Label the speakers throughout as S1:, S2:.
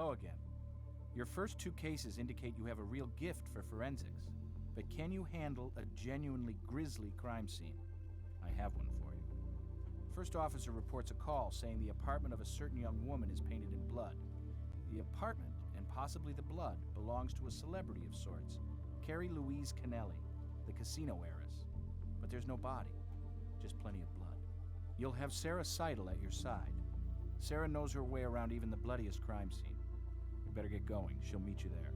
S1: Hello again. Your first two cases indicate you have a real gift for forensics. But can you handle a genuinely grisly crime scene? I have one for you. First officer reports a call saying the apartment of a certain young woman is painted in blood. The apartment, and possibly the blood, belongs to a celebrity of sorts, Carrie Louise Kennelly, the casino heiress. But there's no body, just plenty of blood. You'll have Sarah Seidel at your side. Sarah knows her way around even the bloodiest crime scene. You better get going. She'll meet you there.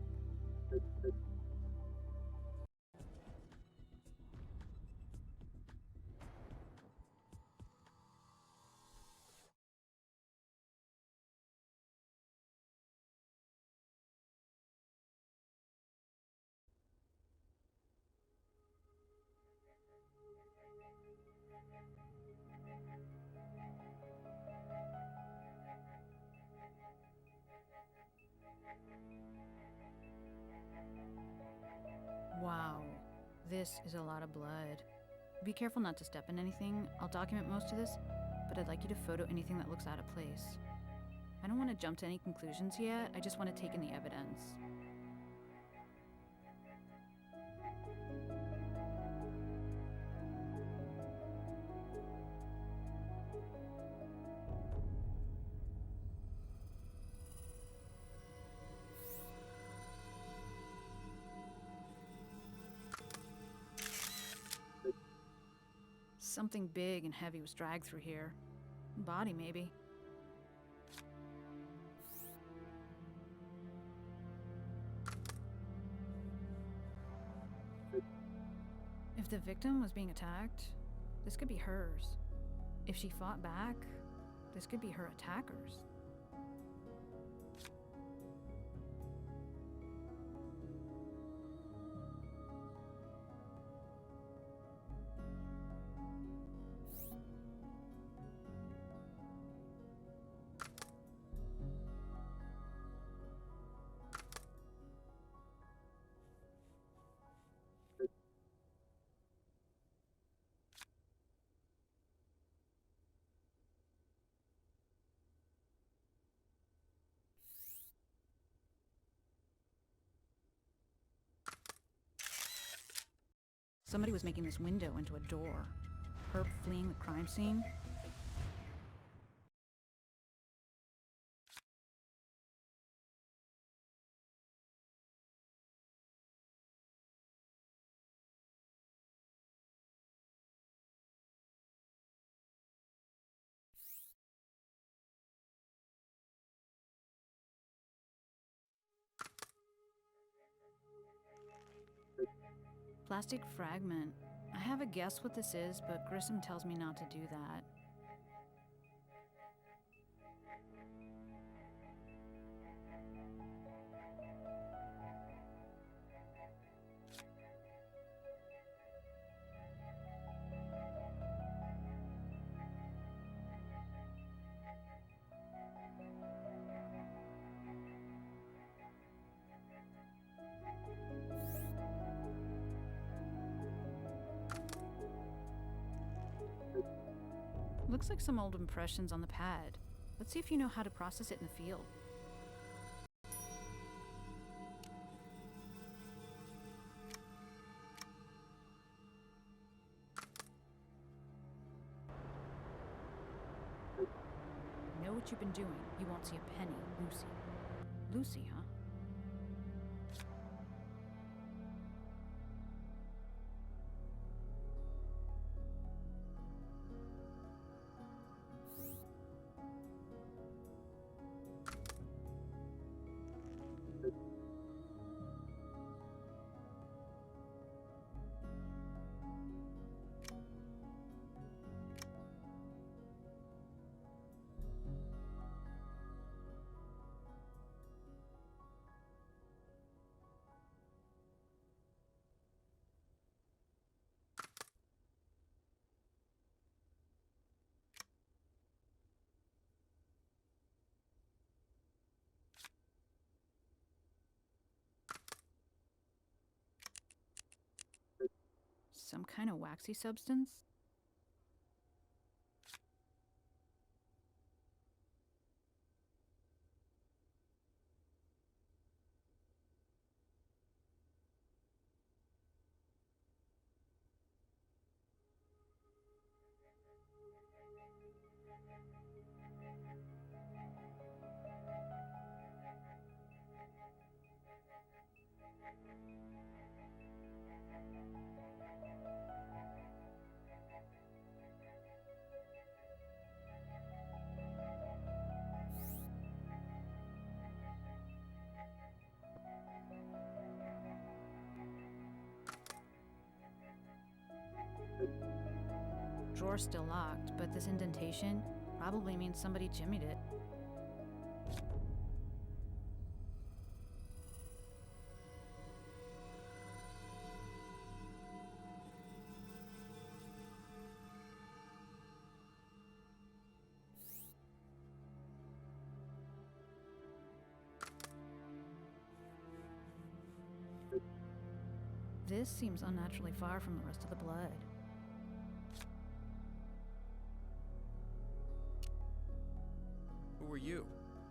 S2: Wow, this is a lot of blood. Be careful not to step in anything. I'll document most of this, but I'd like you to photo anything that looks out of place. I don't want to jump to any conclusions yet, I just want to take in the evidence. Something big and heavy was dragged through here. Body, maybe. If the victim was being attacked, this could be hers. If she fought back, this could be her attackers. Somebody was making this window into a door. Herb fleeing the crime scene. Plastic fragment. I have a guess what this is, but Grissom tells me not to do that. Looks like some old impressions on the pad. Let's see if you know how to process it in the field. Know what you've been doing. You won't see a penny, Lucy. Lucy, huh? Some kind of waxy substance? drawer's still locked, but this indentation probably means somebody jimmied it. This seems unnaturally far from the rest of the blood.
S3: Who are you?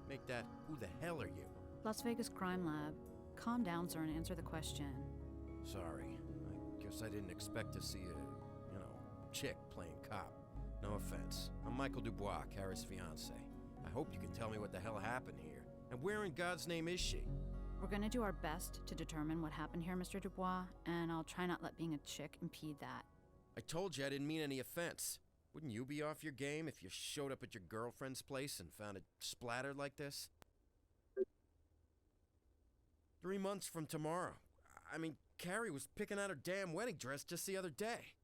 S3: Make that, who the hell are you?
S2: Las Vegas Crime Lab. Calm down, sir, and answer the question.
S3: Sorry. I guess I didn't expect to see a, chick playing cop. No offense. I'm Michael Dubois, Kara's fiance. I hope you can tell me what the hell happened here. And where in God's name is she?
S2: We're gonna do our best to determine what happened here, Mr. Dubois, and I'll try not let being a chick impede that.
S3: I told you I didn't mean any offense. Wouldn't you be off your game if you showed up at your girlfriend's place and found it splattered like this? 3 months from tomorrow. I mean, Carrie was picking out her damn wedding dress just the other day.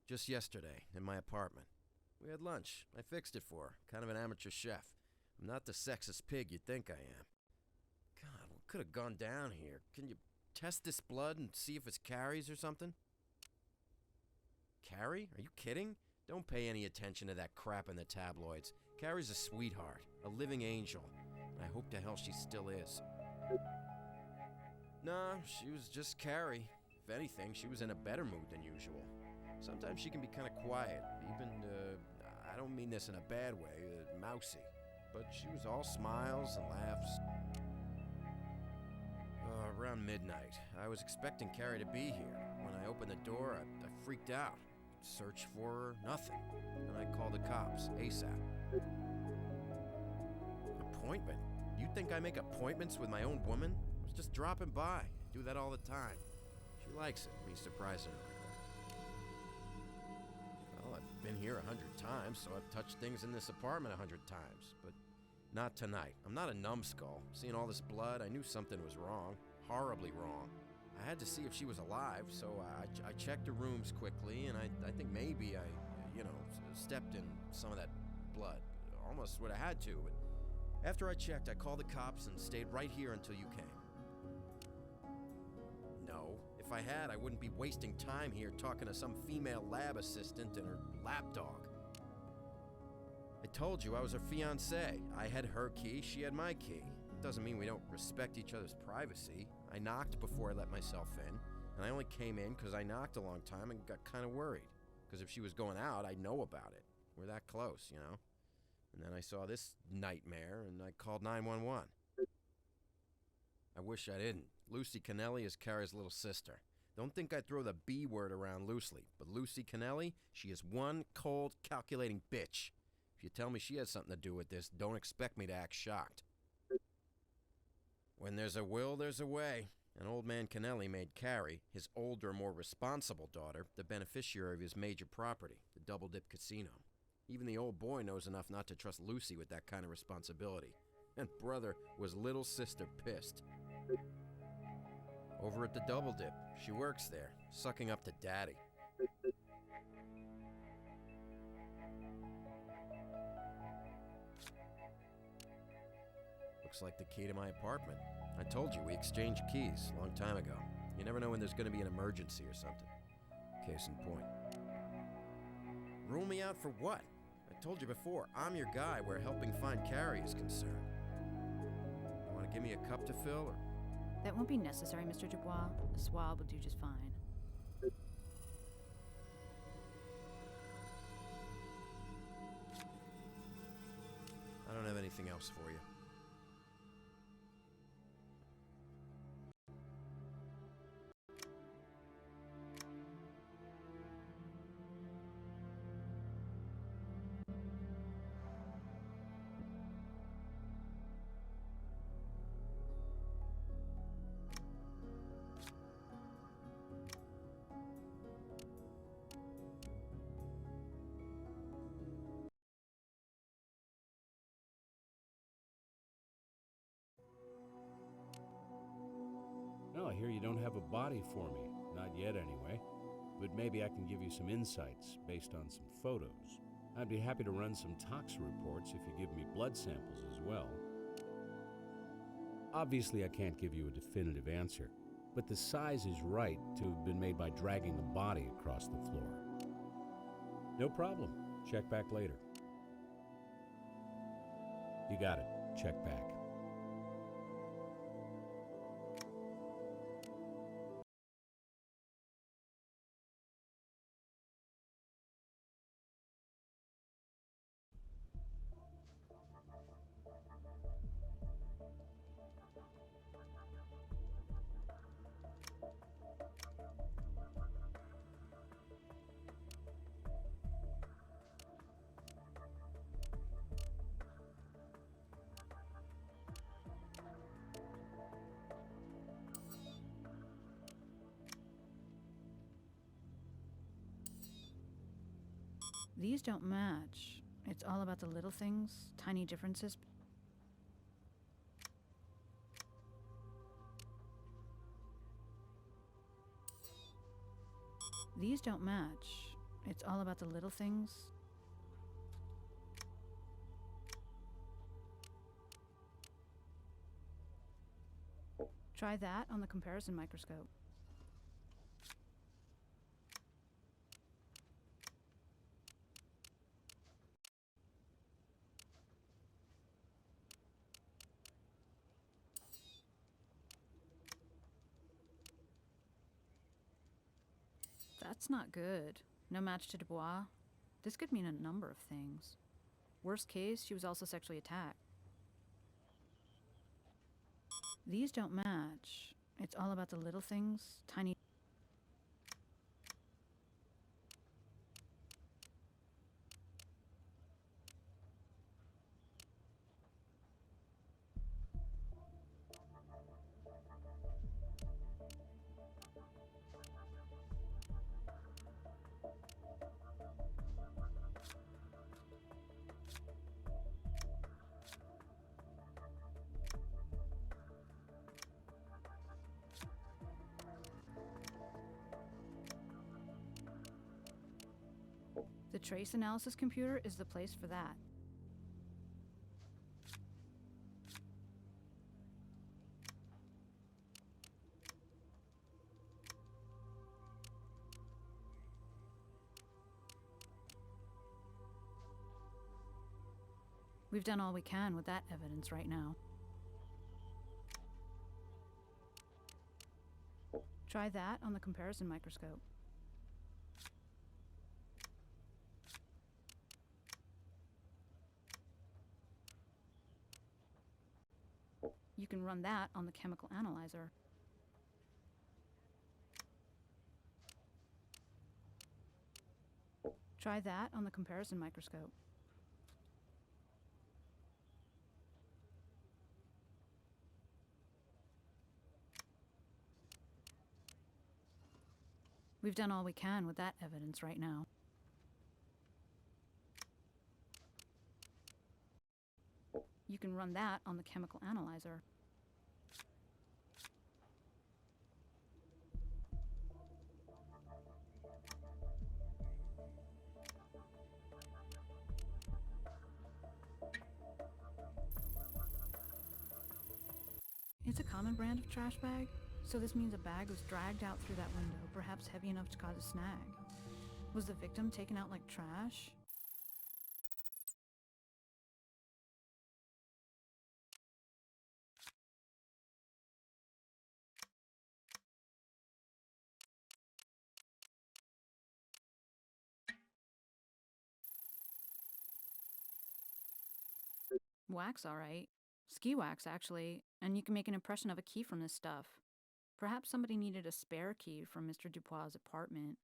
S3: Just yesterday, in my apartment. We had lunch. I fixed it for her. Kind of an amateur chef. I'm not the sexist pig you think I am. God, what could have gone down here? Can you test this blood and see if it's Carrie's or something? Carrie? Are you kidding? Don't pay any attention to that crap in the tabloids. Carrie's a sweetheart, a living angel. I hope to hell she still is. Nah, she was just Carrie. If anything, she was in a better mood than usual. Sometimes she can be kind of quiet, even, I don't mean this in a bad way, mousy. But she was all smiles and laughs. Around midnight, I was expecting Carrie to be here. When I opened the door, I freaked out. Searched for her, nothing. And I called the cops, ASAP. Appointment? You think I make appointments with my own woman? I was just dropping by. I do that all the time. She likes it, me surprising her. Well, I've been here 100 times, so I've touched things in this apartment 100 times. But not tonight. I'm not a numbskull. Seeing all this blood, I knew something was wrong. Horribly wrong. I had to see if she was alive, so I checked her rooms quickly, and I think maybe I stepped in some of that blood. Almost would have had to, but after I checked, I called the cops and stayed right here until you came. No, if I had, I wouldn't be wasting time here talking to some female lab assistant and her lapdog. I told you I was her fiancé. I had her key, she had my key. Doesn't mean we don't respect each other's privacy. I knocked before I let myself in, and I only came in because I knocked a long time and got kind of worried. Because if she was going out, I'd know about it. We're that close, you know? And then I saw this nightmare, and I called 911. I wish I didn't. Lucy Kennelly is Kara's little sister. Don't think I throw the B word around loosely, but Lucy Kennelly, she is one cold, calculating bitch. If you tell me she has something to do with this, don't expect me to act shocked. When there's a will, there's a way. And old man Kennelly made Carrie, his older, more responsible daughter, the beneficiary of his major property, the Double Dip Casino. Even the old boy knows enough not to trust Lucy with that kind of responsibility. And brother, was little sister pissed. Over at the Double Dip, she works there, sucking up to daddy. Looks like the key to my apartment. I told you, we exchanged keys a long time ago. You never know when there's going to be an emergency or something. Case in point. Rule me out for what? I told you before, I'm your guy where helping find Carrie is concerned. You want to give me a cup to fill, or?
S2: That won't be necessary, Mr. Dubois. A swab will do just fine.
S3: I don't have anything else for you.
S4: Well, I hear you don't have a body for me. Not yet, anyway. but maybe I can give you some insights based on some photos. I'd be happy to run some tox reports if you give me blood samples as well. Obviously, I can't give you a definitive answer, but the size is right to have been made by dragging a body across the floor. No problem. Check back later. You got it. Check back.
S2: These don't match. It's all about the little things, tiny differences. These don't match. It's all about the little things. Try that on the comparison microscope. That's not good. No match to Dubois. This could mean a number of things. Worst case, she was also sexually attacked. These don't match. It's all about the little things, tiny. The trace analysis computer is the place for that. We've done all we can with that evidence right now. Try that on the comparison microscope. You can run that on the chemical analyzer. Try that on the comparison microscope. We've done all we can with that evidence right now. You can run that on the chemical analyzer. It's a common brand of trash bag, so this means a bag was dragged out through that window, perhaps heavy enough to cause a snag. Was the victim taken out like trash? Wax, all right. Ski wax, actually, and you can make an impression of a key from this stuff. Perhaps somebody needed a spare key from Mr. Dubois' apartment.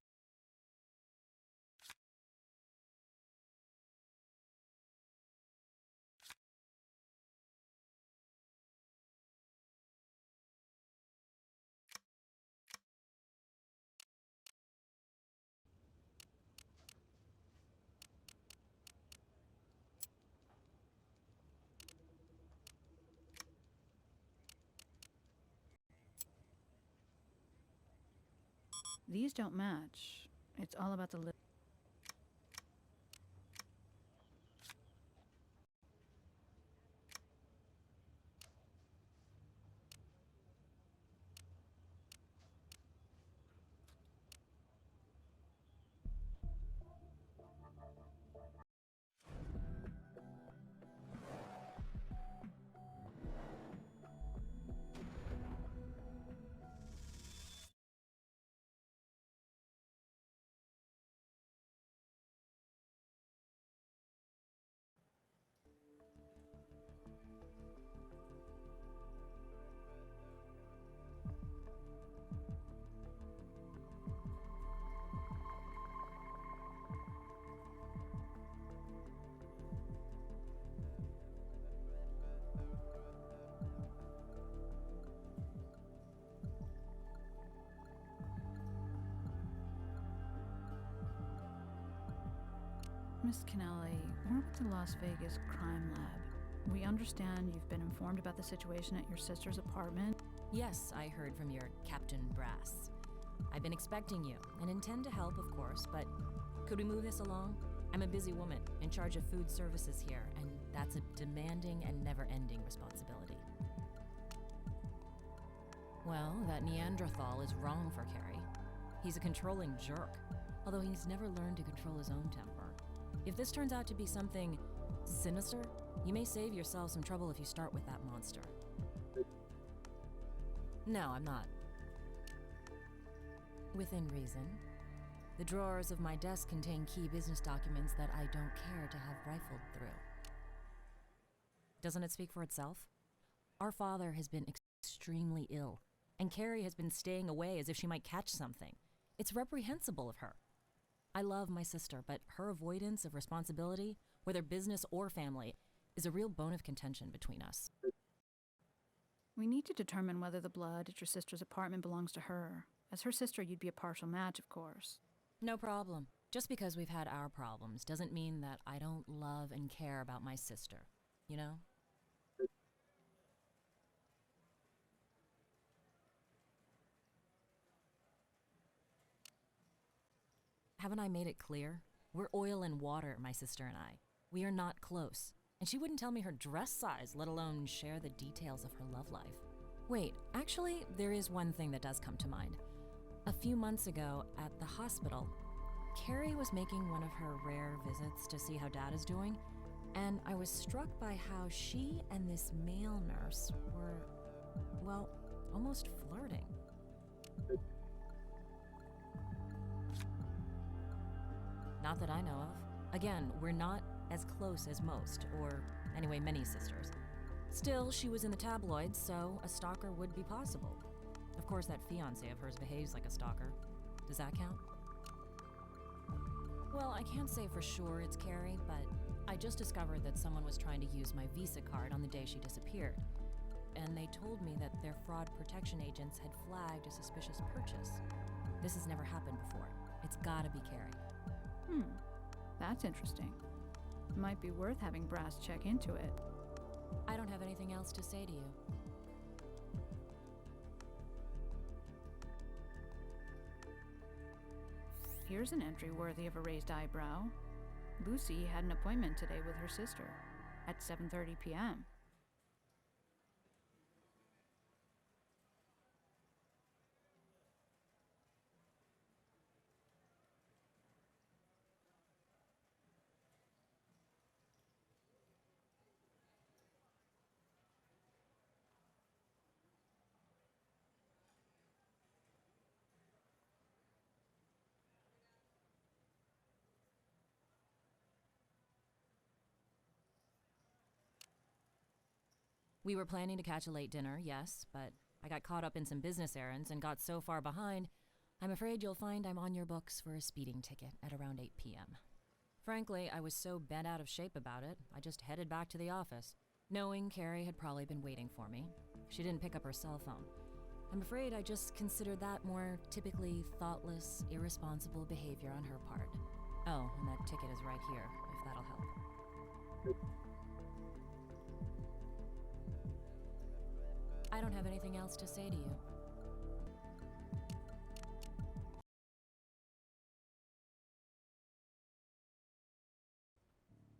S2: These don't match. It's all about the Miss Kennelly, we're with the Las Vegas Crime Lab. We understand you've been informed about the situation at your sister's apartment.
S5: Yes, I heard from your Captain Brass. I've been expecting you, and intend to help, of course, but could we move this along? I'm a busy woman, in charge of food services here, and that's a demanding and never-ending responsibility. Well, that Neanderthal is wrong for Carrie. He's a controlling jerk, although he's never learned to control his own temper. If this turns out to be something sinister, you may save yourself some trouble if you start with that monster. No, I'm not. Within reason. The drawers of my desk contain key business documents that I don't care to have rifled through. Doesn't it speak for itself? Our father has been extremely ill, and Carrie has been staying away as if she might catch something. It's reprehensible of her. I love my sister, but her avoidance of responsibility, whether business or family, is a real bone of contention between us.
S2: We need to determine whether the blood at your sister's apartment belongs to her. As her sister, you'd be a partial match, of course.
S5: No problem. Just because we've had our problems doesn't mean that I don't love and care about my sister, you know? Haven't I made it clear? We're oil and water, my sister and I. We are not close. And she wouldn't tell me her dress size, let alone share the details of her love life. Wait, actually, there is one thing that does come to mind. A few months ago, at the hospital, Carrie was making one of her rare visits to see how Dad is doing, and I was struck by how she and this male nurse were, well, almost flirting. Not that I know of. Again, we're not as close as most, or anyway, many sisters. Still, she was in the tabloids, so a stalker would be possible. Of course, that fiancé of hers behaves like a stalker. Does that count? Well, I can't say for sure it's Carrie, but I just discovered that someone was trying to use my Visa card on the day she disappeared. And they told me that their fraud protection agents had flagged a suspicious purchase. This has never happened before. It's gotta be Carrie.
S2: That's interesting. Might be worth having Brass check into it.
S5: I don't have anything else to say to you.
S2: Here's an entry worthy of a raised eyebrow. Lucy had an appointment today with her sister at 7:30 p.m.
S5: We were planning to catch a late dinner, yes, but I got caught up in some business errands and got so far behind, I'm afraid you'll find I'm on your books for a speeding ticket at around 8 p.m. Frankly, I was so bent out of shape about it, I just headed back to the office, knowing Carrie had probably been waiting for me. She didn't pick up her cell phone. I'm afraid I just considered that more typically thoughtless, irresponsible behavior on her part. Oh, and that ticket is right here, if that'll help. I don't have anything else to say to you.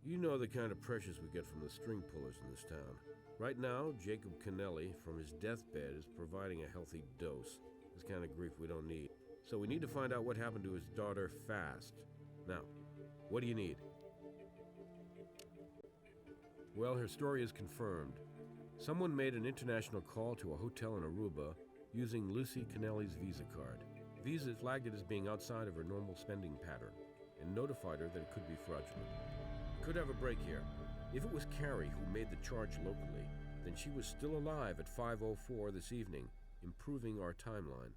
S6: You know the kind of pressures we get from the string pullers in this town. Right now, Jacob Kennelly, from his deathbed, is providing a healthy dose. This kind of grief we don't need. So we need to find out what happened to his daughter fast. Now, what do you need? Well, her story is confirmed. Someone made an international call to a hotel in Aruba using Lucy Kennelly's Visa card. Visa flagged it as being outside of her normal spending pattern and notified her that it could be fraudulent. Could have a break here. If it was Carrie who made the charge locally, then she was still alive at 5:04 this evening, improving our timeline.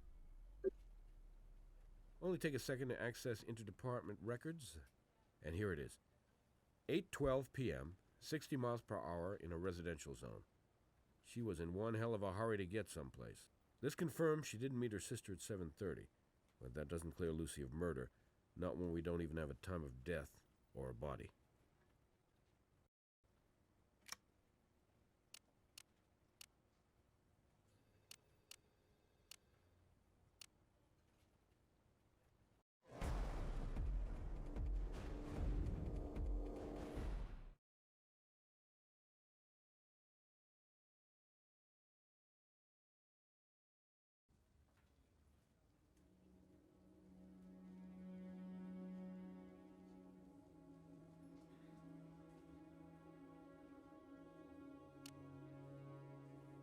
S6: Only take a second to access interdepartment records, and here it is. 8:12 p.m., 60 miles per hour in a residential zone. She was in one hell of a hurry to get someplace. This confirms she didn't meet her sister at 7:30, but that doesn't clear Lucy of murder, not when we don't even have a time of death or a body.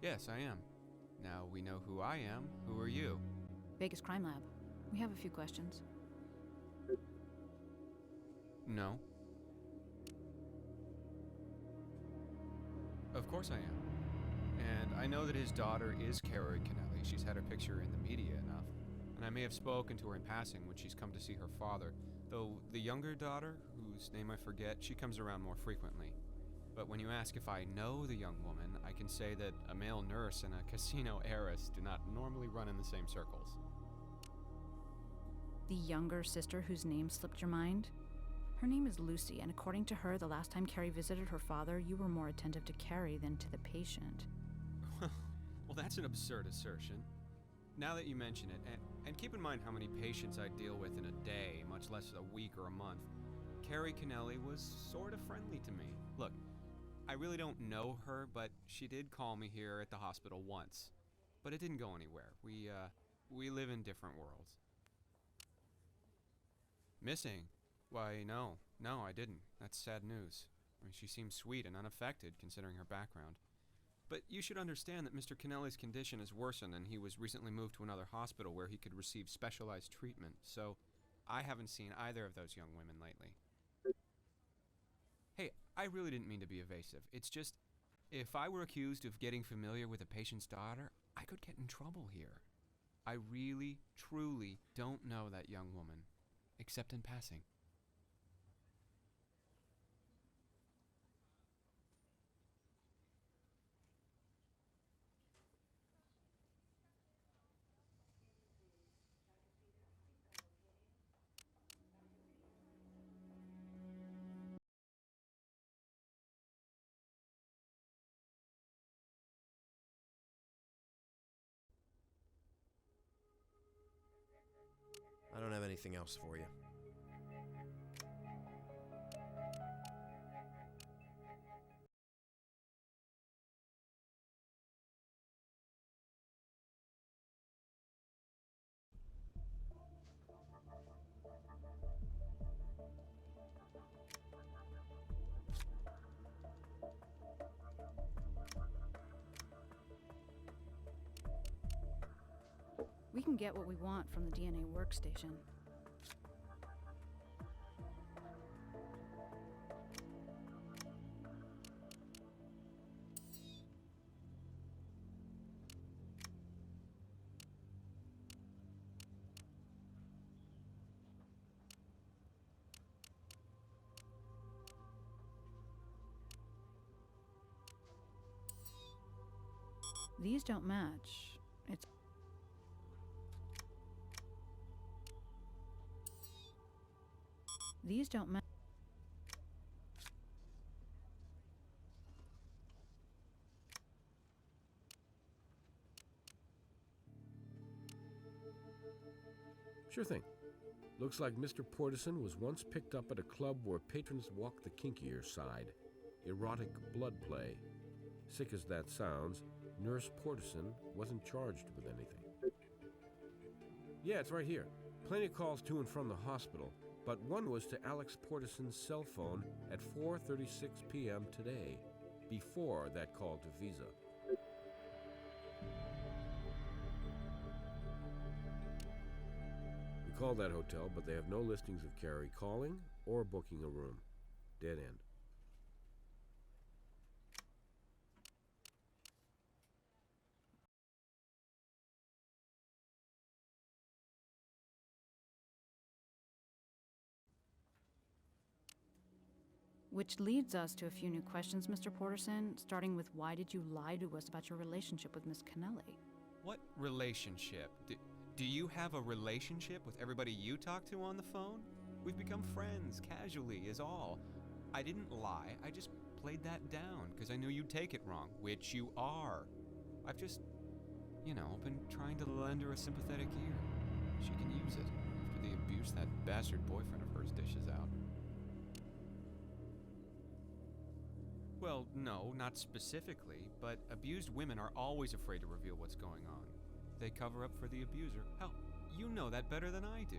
S7: Yes, I am. Now we know who I am. Who are you?
S2: Vegas Crime Lab. We have a few questions.
S7: No. Of course I am. And I know that his daughter is Carrie Kennelly. She's had her picture in the media enough. And I may have spoken to her in passing when she's come to see her father, though the younger daughter, whose name I forget, she comes around more frequently. But when you ask if I know the young woman, I can say that a male nurse and a casino heiress do not normally run in the same circles.
S2: The younger sister whose name slipped your mind? Her name is Lucy, and according to her, the last time Carrie visited her father, you were more attentive to Carrie than to the patient.
S7: Well, that's an absurd assertion. Now that you mention it, and keep in mind how many patients I deal with in a day, much less a week or a month, Carrie Kennelly was sort of friendly to me. Look, I really don't know her, but she did call me here at the hospital once. But it didn't go anywhere. We live in different worlds. Missing? Why, no, I didn't. That's sad news. I mean, she seems sweet and unaffected, considering her background. But you should understand that Mr. Kennelly's condition has worsened, and he was recently moved to another hospital where he could receive specialized treatment, so I haven't seen either of those young women lately. Hey, I really didn't mean to be evasive. It's just, if I were accused of getting familiar with a patient's daughter, I could get in trouble here. I really, truly don't know that young woman, except in passing.
S3: I don't have anything else for you.
S2: We can get what we want from the DNA workstation. These don't match. These don't match.
S6: Sure thing. Looks like Mr. Portison was once picked up at a club where patrons walk the kinkier side. Erotic blood play. Sick as that sounds, Nurse Portison wasn't charged with anything. Yeah, it's right here. Plenty of calls to and from the hospital, but one was to Alex Portison's cell phone at 4:36 p.m. today, before that call to Visa. We called that hotel, but they have no listings of Carrie calling or booking a room. Dead end.
S2: Which leads us to a few new questions, Mr. Porterson, starting with why did you lie to us about your relationship with Miss Kennelly?
S7: What relationship? Do you have a relationship with everybody you talk to on the phone? We've become friends, casually, is all. I didn't lie, I just played that down, because I knew you'd take it wrong, which you are. I've just, been trying to lend her a sympathetic ear. She can use it, after the abuse that bastard boyfriend of hers dishes out. Well, no, not specifically, but abused women are always afraid to reveal what's going on. They cover up for the abuser. Hell, you know that better than I do.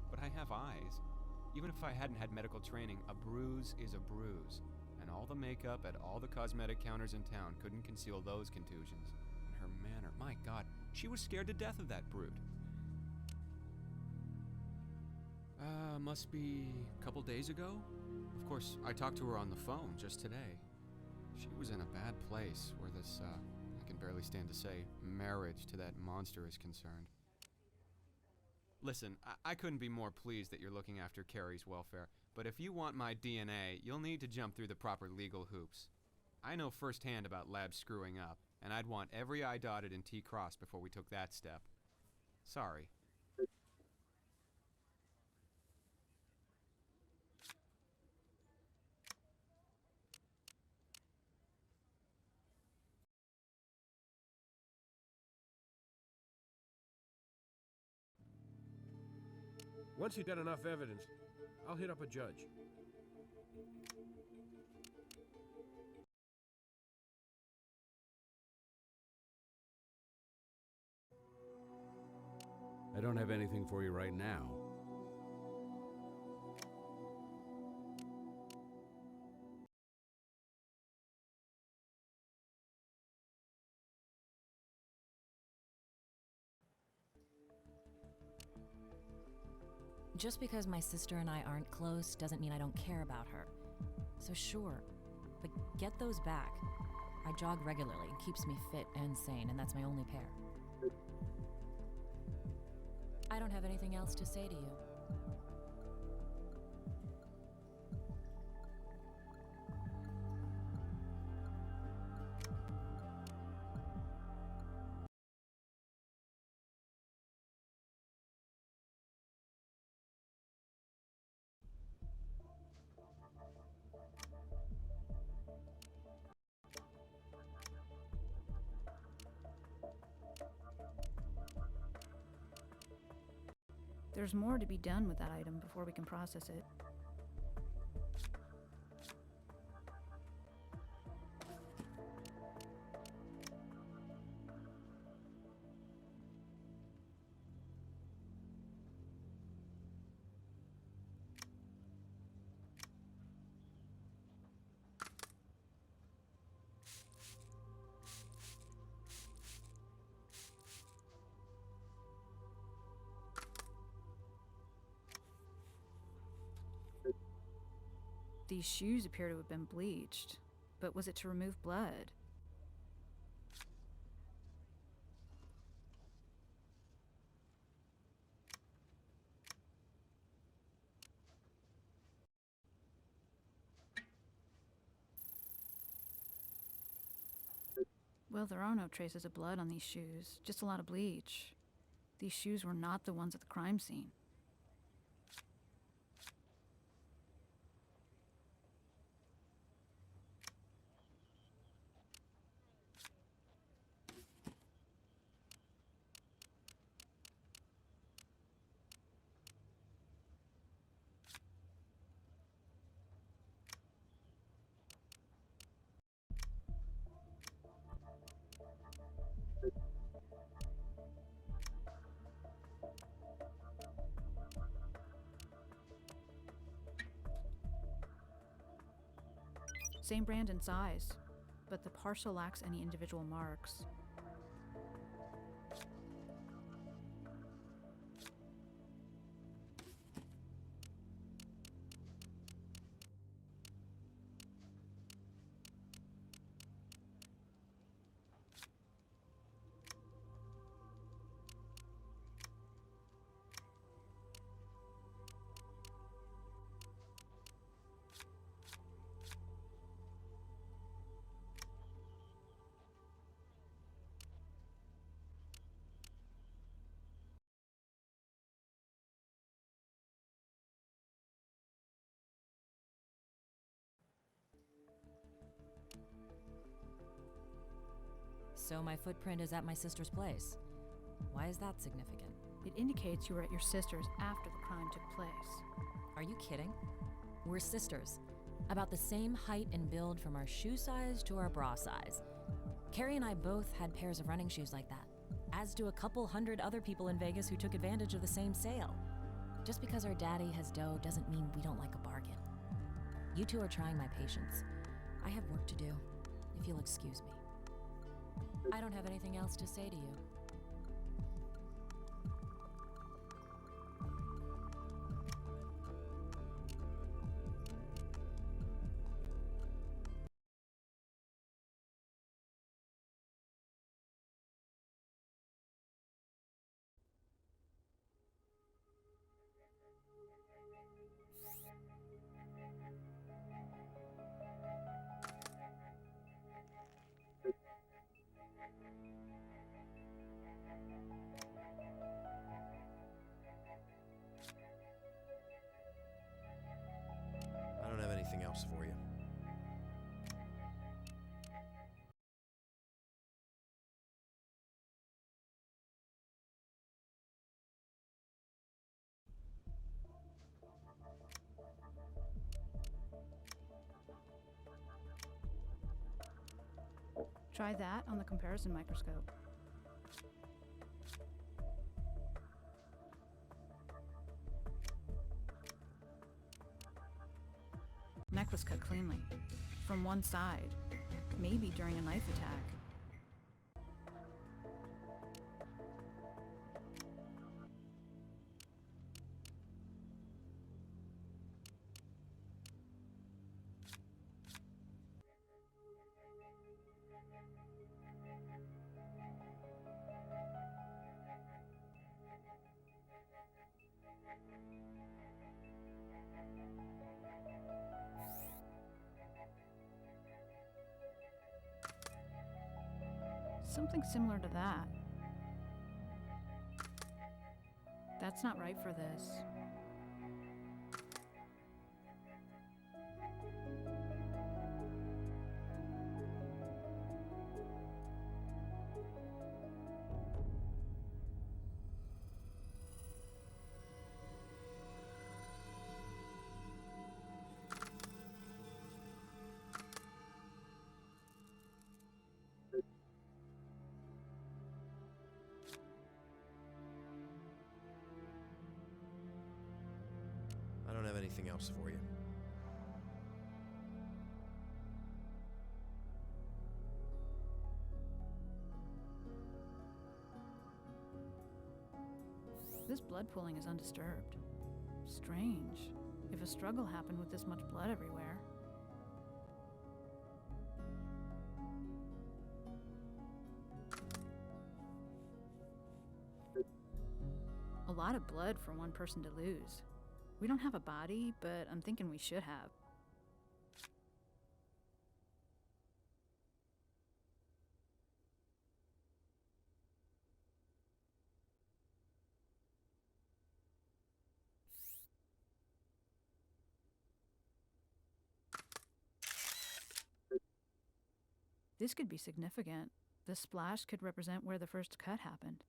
S7: But I have eyes. Even if I hadn't had medical training, a bruise is a bruise. And all the makeup at all the cosmetic counters in town couldn't conceal those contusions. And her manner, my God, she was scared to death of that brute. Must be a couple days ago? Of course, I talked to her on the phone just today. She was in a bad place where this, I can barely stand to say, marriage to that monster is concerned. Listen, I couldn't be more pleased that you're looking after Carrie's welfare, but if you want my DNA, you'll need to jump through the proper legal hoops. I know firsthand about labs screwing up, and I'd want every I dotted and T crossed before we took that step. Sorry.
S6: Once you've got enough evidence, I'll hit up a judge.
S4: I don't have anything for you right now.
S5: Just because my sister and I aren't close doesn't mean I don't care about her. So sure, but get those back. I jog regularly, it keeps me fit and sane, and that's my only pair. I don't have anything else to say to you.
S2: There's more to be done with that item before we can process it. These shoes appear to have been bleached, but was it to remove blood? Well, there are no traces of blood on these shoes, just a lot of bleach. These shoes were not the ones at the crime scene. Same brand and size, but the parcel lacks any individual marks.
S5: So my footprint is at my sister's place. Why is that significant?
S2: It indicates you were at your sister's after the crime took place.
S5: Are you kidding? We're sisters. About the same height and build from our shoe size to our bra size. Carrie and I both had pairs of running shoes like that, as do a couple hundred other people in Vegas who took advantage of the same sale. Just because our daddy has dough doesn't mean we don't like a bargain. You two are trying my patience. I have work to do, if you'll excuse me. I don't have anything else to say to you.
S3: I don't have anything else for you.
S2: Try that on the comparison microscope. Neck was cut cleanly, from one side, maybe during a knife attack. Something similar to that. That's not right for this.
S3: I don't have anything else for you.
S2: This blood pooling is undisturbed. Strange. If a struggle happened with this much blood everywhere. A lot of blood for one person to lose. We don't have a body, but I'm thinking we should have. This could be significant. The splash could represent where the first cut happened.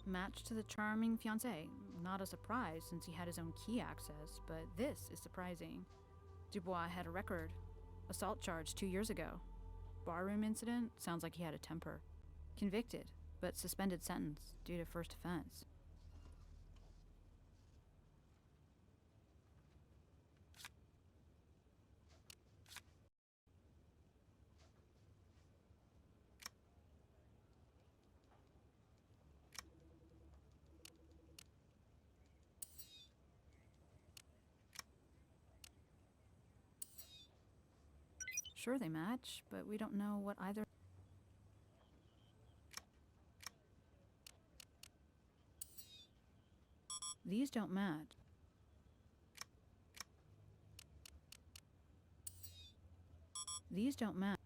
S2: Match to the charming fiancé. Not a surprise since he had his own key access, but this is surprising. Dubois had a record. Assault charge 2 years ago. Barroom incident sounds like he had a temper. Convicted, but suspended sentence due to first offense. Sure, they match, but we don't know what either. These don't match. These don't match.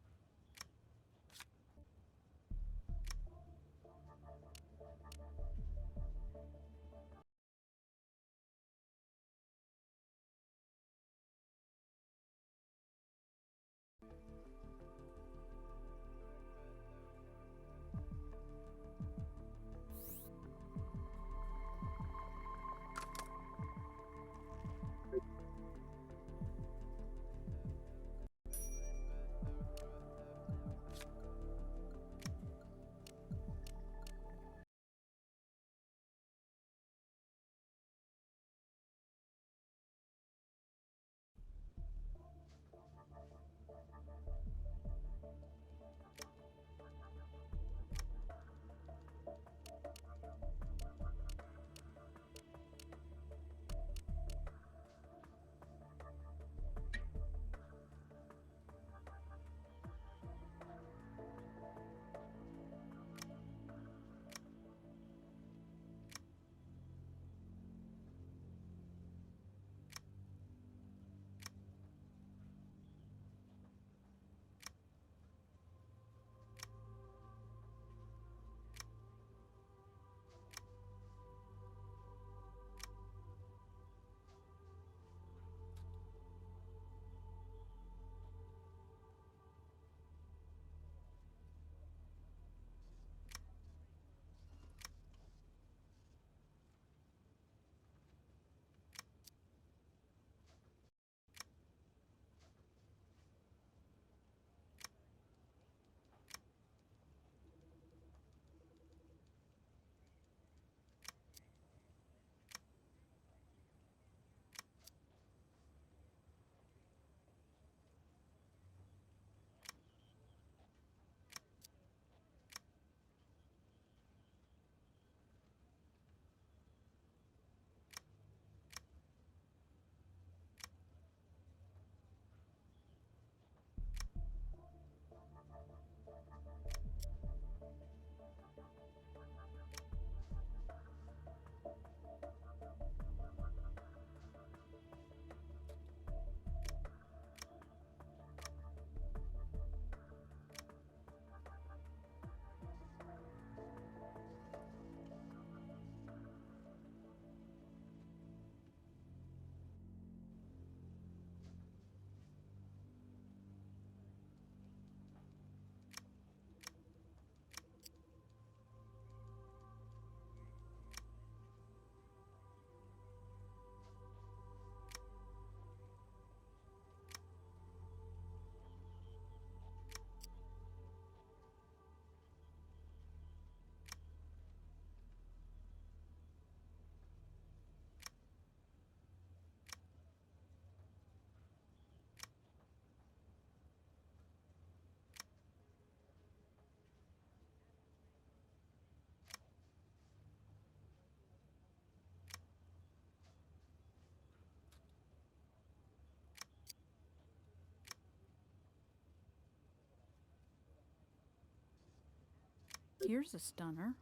S2: Here's a stunner.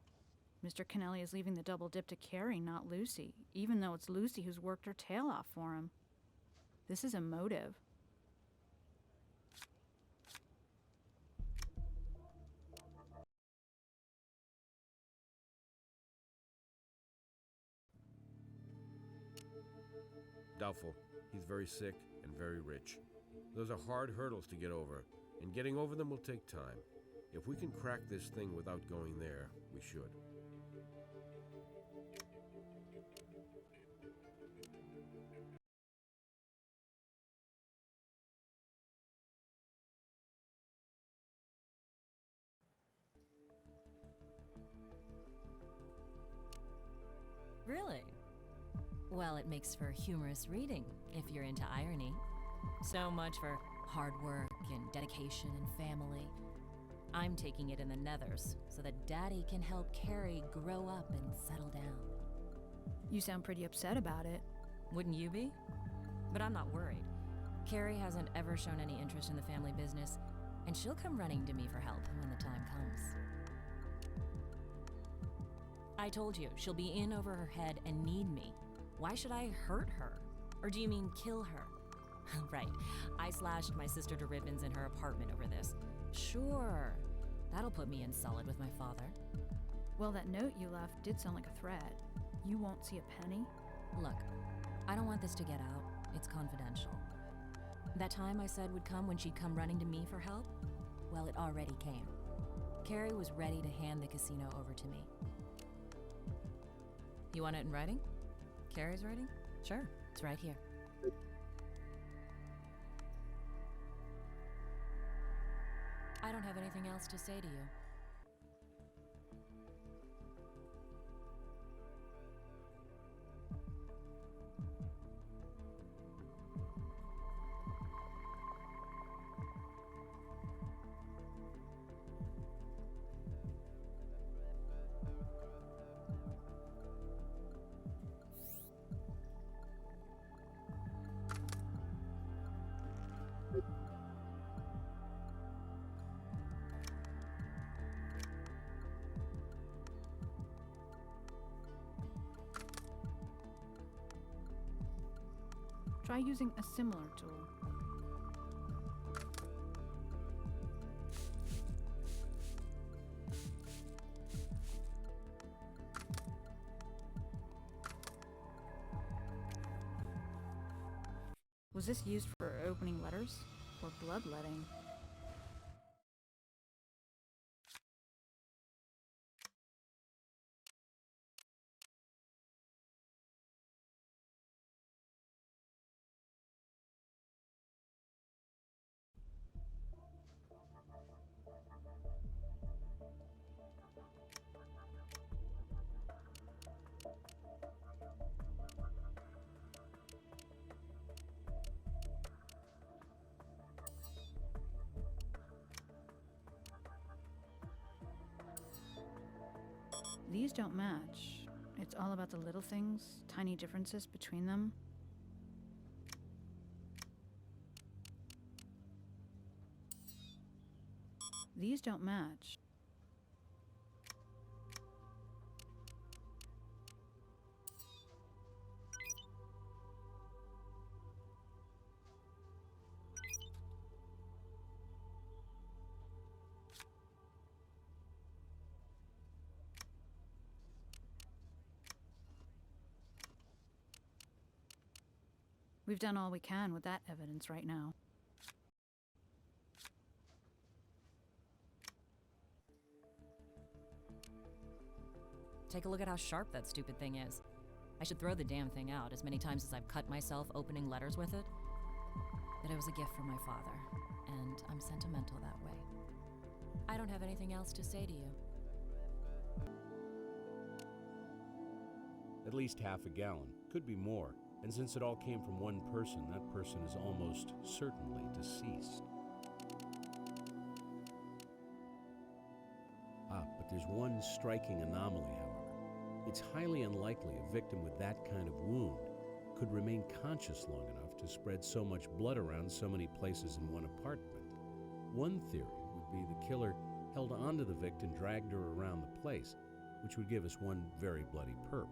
S2: Mr. Kennelly is leaving the double dip to Carrie, not Lucy, even though it's Lucy who's worked her tail off for him. This is a motive.
S6: Doubtful. He's very sick and very rich. Those are hard hurdles to get over, and getting over them will take time. If we can crack this thing without going there, we should.
S5: Really? Well, it makes for humorous reading if you're into irony. So much for hard work and dedication and family. I'm taking it in the nethers so that Daddy can help Carrie grow up and settle down.
S2: You sound pretty upset about it.
S5: Wouldn't you be? But I'm not worried. Carrie hasn't ever shown any interest in the family business, and she'll come running to me for help when the time comes. I told you, she'll be in over her head and need me. Why should I hurt her? Or do you mean kill her? Right, I slashed my sister to ribbons in her apartment over this. Sure, that'll put me in solid with my father.
S2: Well, that note you left did sound like a threat. You won't see a penny?
S5: Look, I don't want this to get out. It's confidential. That time I said would come when she'd come running to me for help? Well, it already came. Carrie was ready to hand the casino over to me. You want it in writing? Carrie's writing? Sure, it's right here. I don't have anything else to say to you.
S2: Try using a similar tool. Was this used for opening letters or bloodletting? These don't match. It's all about the little things, tiny differences between them. These don't match. We've done all we can with that evidence right now.
S5: Take a look at how sharp that stupid thing is. I should throw the damn thing out as many times as I've cut myself opening letters with it. But it was a gift from my father, and I'm sentimental that way. I don't have anything else to say to you.
S4: At least half a gallon, could be more. And since it all came from one person, that person is almost certainly deceased. But there's one striking anomaly, however. It's highly unlikely a victim with that kind of wound could remain conscious long enough to spread so much blood around so many places in one apartment. One theory would be the killer held onto the victim and dragged her around the place, which would give us one very bloody perp.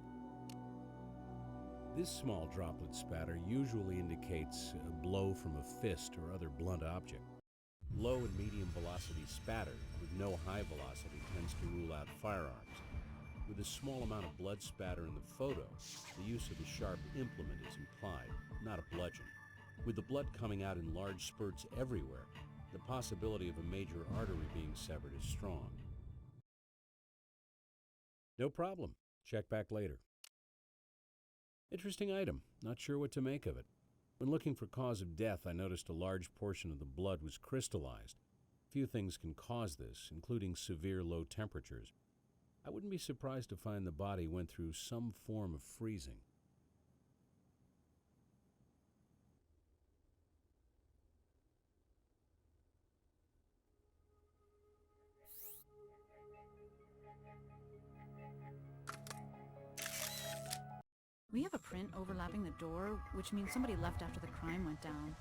S4: This small droplet spatter usually indicates a blow from a fist or other blunt object. Low and medium velocity spatter with no high velocity tends to rule out firearms. With a small amount of blood spatter in the photo, the use of a sharp implement is implied, not a bludgeon. With the blood coming out in large spurts everywhere, the possibility of a major artery being severed is strong. No problem. Check back later. Interesting item. Not sure what to make of it. When looking for cause of death, I noticed a large portion of the blood was crystallized. Few things can cause this, including severe low temperatures. I wouldn't be surprised to find the body went through some form of freezing.
S2: We have a print overlapping the door, which means somebody left after the crime went down.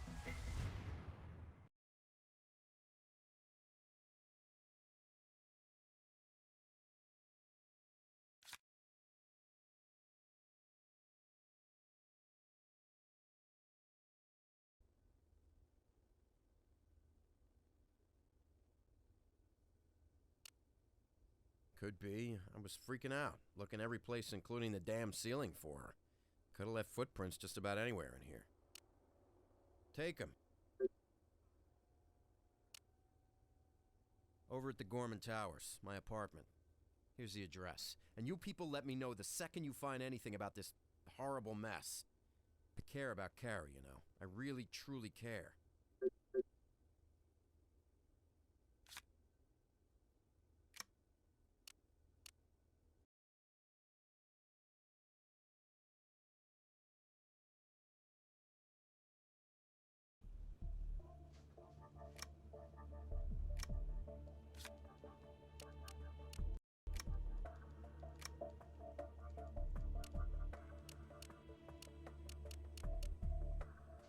S3: Could be. I was freaking out, looking every place including the damn ceiling for her. Could have left footprints just about anywhere in here. Take 'em. Over at the Gorman Towers, my apartment. Here's the address. And you people let me know the second you find anything about this horrible mess. I care about Carrie, you know. I really, truly care.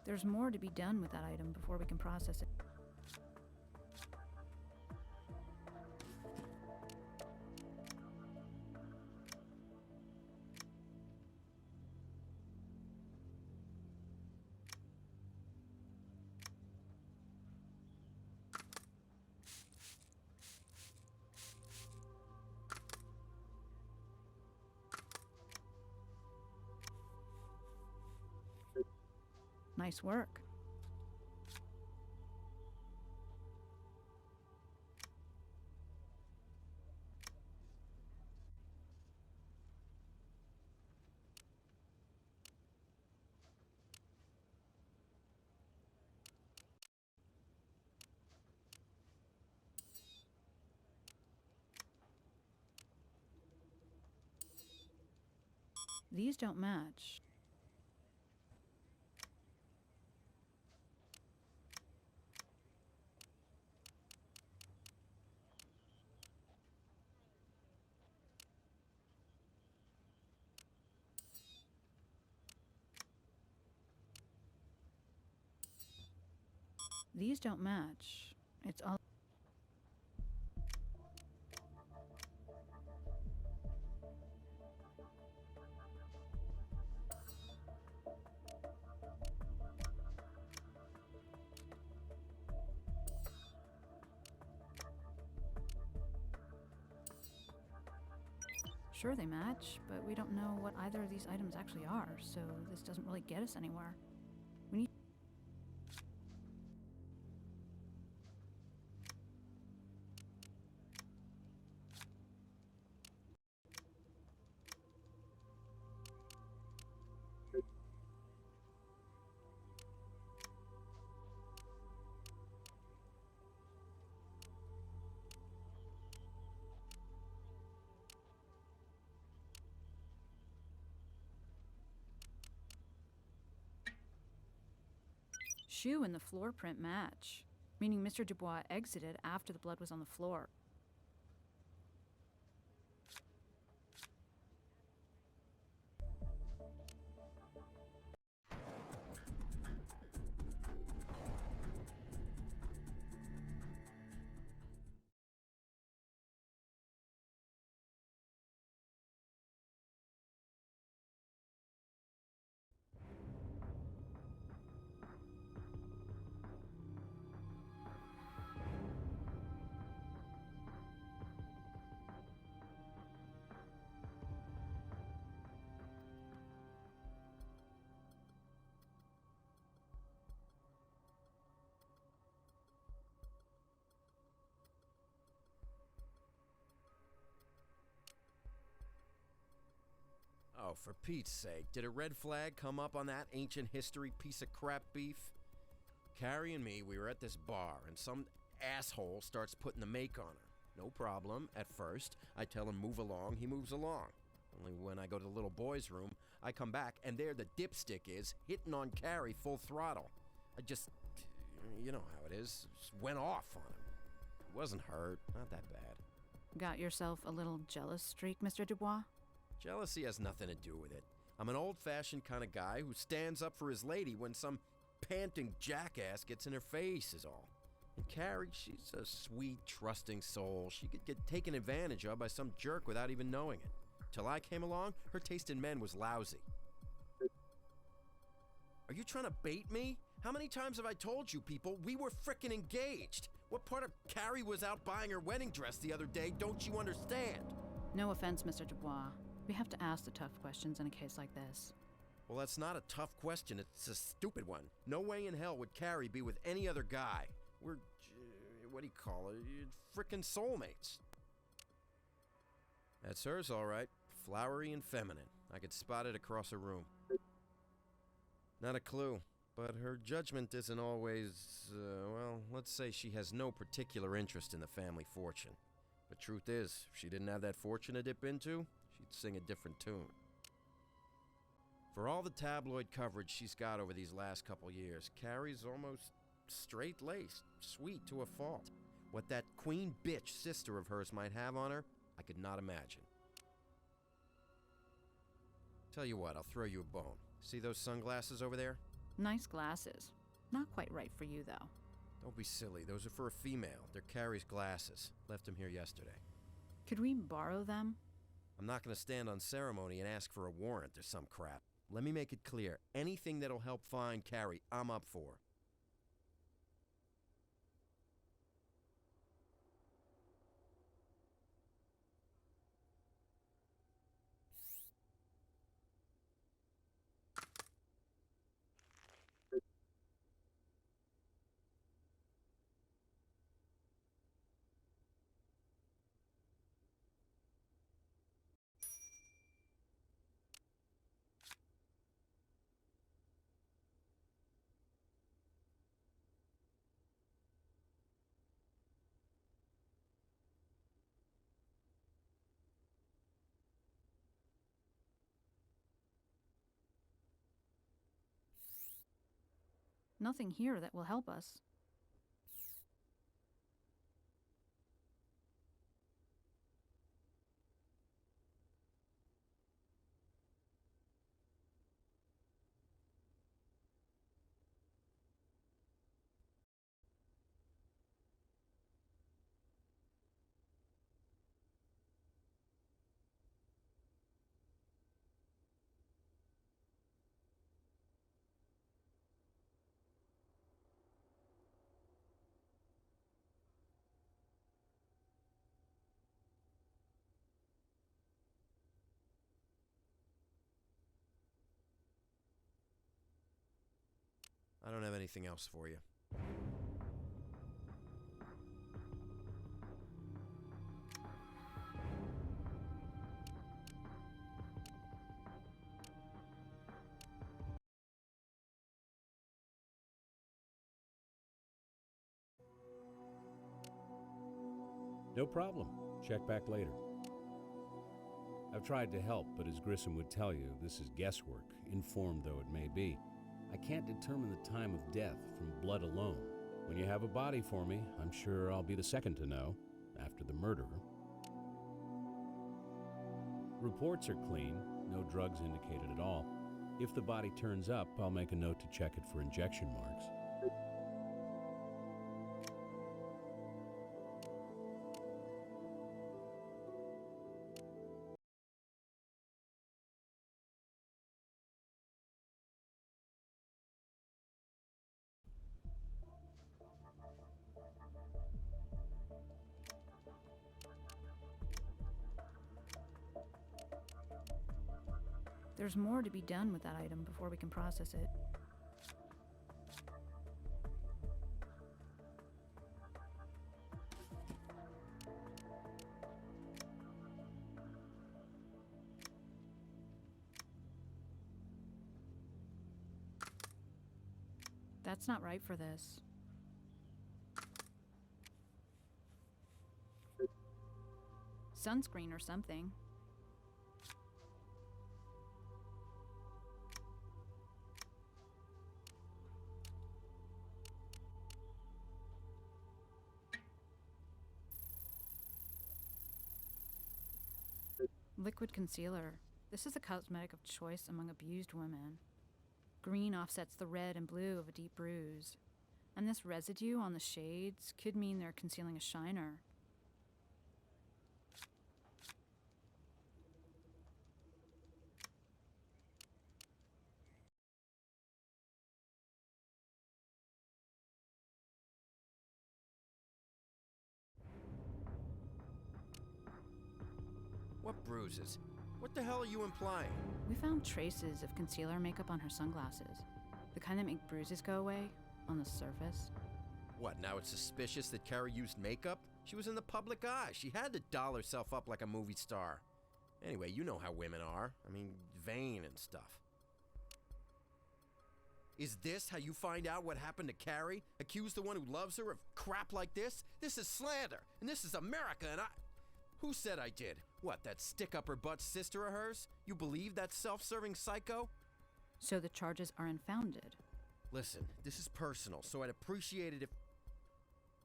S2: There's more to be done with that item before we can process it. Nice work. These don't match. These don't match. It's all. Sure, they match, but we don't know what either of these items actually are, so this doesn't really get us anywhere. We need. Shoe and the floor print match, meaning Mr. Dubois exited after the blood was on the floor.
S3: Oh, for Pete's sake, did a red flag come up on that ancient history piece of crap beef? Carrie and me, we were at this bar, and some asshole starts putting the make on her. No problem, at first. I tell him move along, he moves along. Only when I go to the little boy's room, I come back, and there the dipstick is, hitting on Carrie full throttle. I just, you know how it is, just went off on him. He wasn't hurt, not that bad.
S2: Got yourself a little jealous streak, Mr. Dubois?
S3: Jealousy has nothing to do with it. I'm an old-fashioned kind of guy who stands up for his lady when some panting jackass gets in her face is all. And Carrie, she's a sweet, trusting soul. She could get taken advantage of by some jerk without even knowing it. Till I came along, her taste in men was lousy. Are you trying to bait me? How many times have I told you people we were frickin' engaged? What part of Carrie was out buying her wedding dress the other day don't you understand?
S2: No offense, Mr. Dubois. We have to ask the tough questions in a case like this.
S3: Well, that's not a tough question. It's a stupid one. No way in hell would Carrie be with any other guy. We're, what do you call it? Frickin' soulmates. That's hers, all right. Flowery and feminine. I could spot it across a room. Not a clue. But her judgment isn't always, well, let's say she has no particular interest in the family fortune. But truth is, if she didn't have that fortune to dip into, she'd sing a different tune. For all the tabloid coverage she's got over these last couple years, Carrie's almost straight-laced, sweet to a fault. What that queen bitch sister of hers might have on her, I could not imagine. Tell you what, I'll throw you a bone. See those sunglasses over there?
S2: Nice glasses. Not quite right for you, though.
S3: Don't be silly. Those are for a female. They're Carrie's glasses. Left them here yesterday.
S2: Could we borrow them?
S3: I'm not going to stand on ceremony and ask for a warrant or some crap. Let me make it clear. Anything that'll help find Carrie, I'm up for.
S2: Nothing here that will help us.
S3: I don't have anything else for you.
S4: No problem. Check back later. I've tried to help, but as Grissom would tell you, this is guesswork, informed though it may be. I can't determine the time of death from blood alone. When you have a body for me, I'm sure I'll be the second to know, after the murderer. Reports are clean, no drugs indicated at all. If the body turns up, I'll make a note to check it for injection marks.
S2: There's more to be done with that item before we can process it. That's not right for this. Sunscreen or something. Liquid concealer. This is a cosmetic of choice among abused women. Green offsets the red and blue of a deep bruise. And this residue on the shades could mean they're concealing a shiner.
S3: What bruises? What the hell are you implying?
S2: We found traces of concealer makeup on her sunglasses. The kind that make bruises go away on the surface.
S3: What, now it's suspicious that Carrie used makeup? She was in the public eye. She had to doll herself up like a movie star. Anyway, you know how women are. I mean, vain and stuff. Is this how you find out what happened to Carrie? Accuse the one who loves her of crap like this? This is slander, and this is America, and I... Who said I did? What, that stick-up-her-butt sister of hers? You believe that self-serving psycho?
S2: So the charges are unfounded.
S3: Listen, this is personal, so I'd appreciate it if...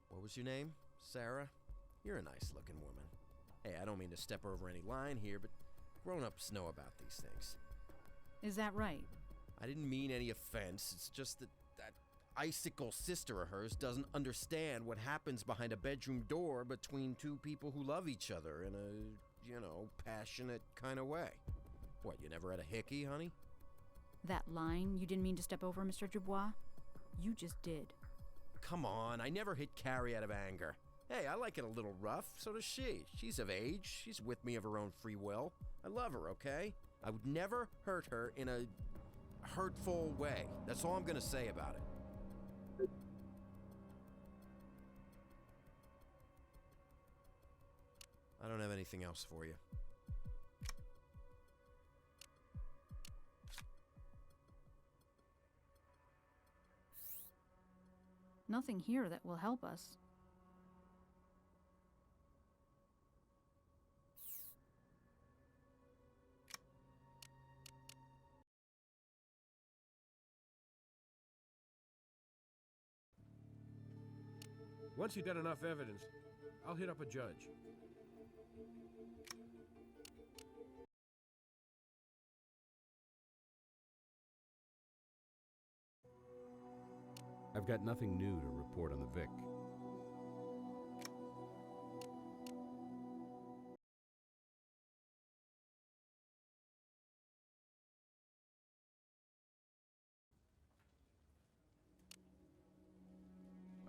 S3: What was your name? Sarah? You're a nice-looking woman. Hey, I don't mean to step over any line here, but grown-ups know about these things.
S2: Is that right?
S3: I didn't mean any offense. It's just that icicle sister of hers doesn't understand what happens behind a bedroom door between two people who love each other in a, passionate kind of way. What, you never had a hickey, honey?
S2: That line you didn't mean to step over, Mr. Dubois? You just did.
S3: Come on, I never hit Carrie out of anger. Hey, I like it a little rough, so does she. She's of age. She's with me of her own free will. I love her, okay? I would never hurt her in a hurtful way. That's all I'm gonna say about it. I don't have anything else for you.
S2: Nothing here that will help us.
S6: Once you've got enough evidence, I'll hit up a judge.
S4: I've got nothing new to report on the Vic.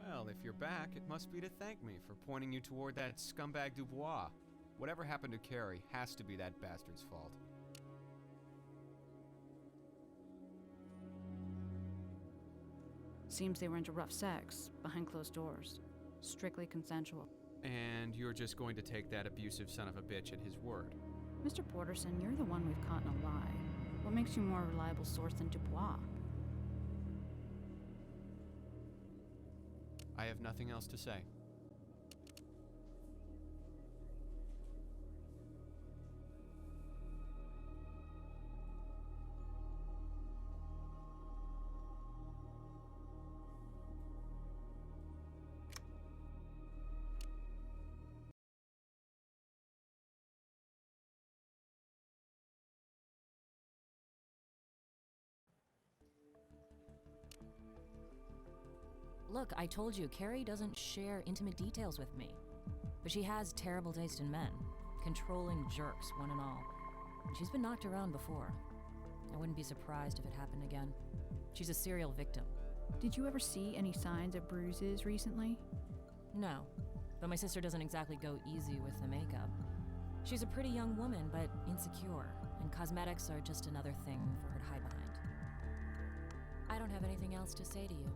S7: Well, if you're back, it must be to thank me for pointing you toward that scumbag Dubois. Whatever happened to Carrie has to be that bastard's fault.
S2: Seems they were into rough sex behind closed doors. Strictly consensual.
S7: And you're just going to take that abusive son of a bitch at his word.
S2: Mr. Porterson, you're the one we've caught in a lie. What makes you a more reliable source than Dubois?
S7: I have nothing else to say.
S5: Look, I told you, Carrie doesn't share intimate details with me. But she has terrible taste in men. Controlling jerks, one and all. And she's been knocked around before. I wouldn't be surprised if it happened again. She's a serial victim.
S2: Did you ever see any signs of bruises recently?
S5: No, but my sister doesn't exactly go easy with the makeup. She's a pretty young woman, but insecure, and cosmetics are just another thing for her to hide behind. I don't have anything else to say to you.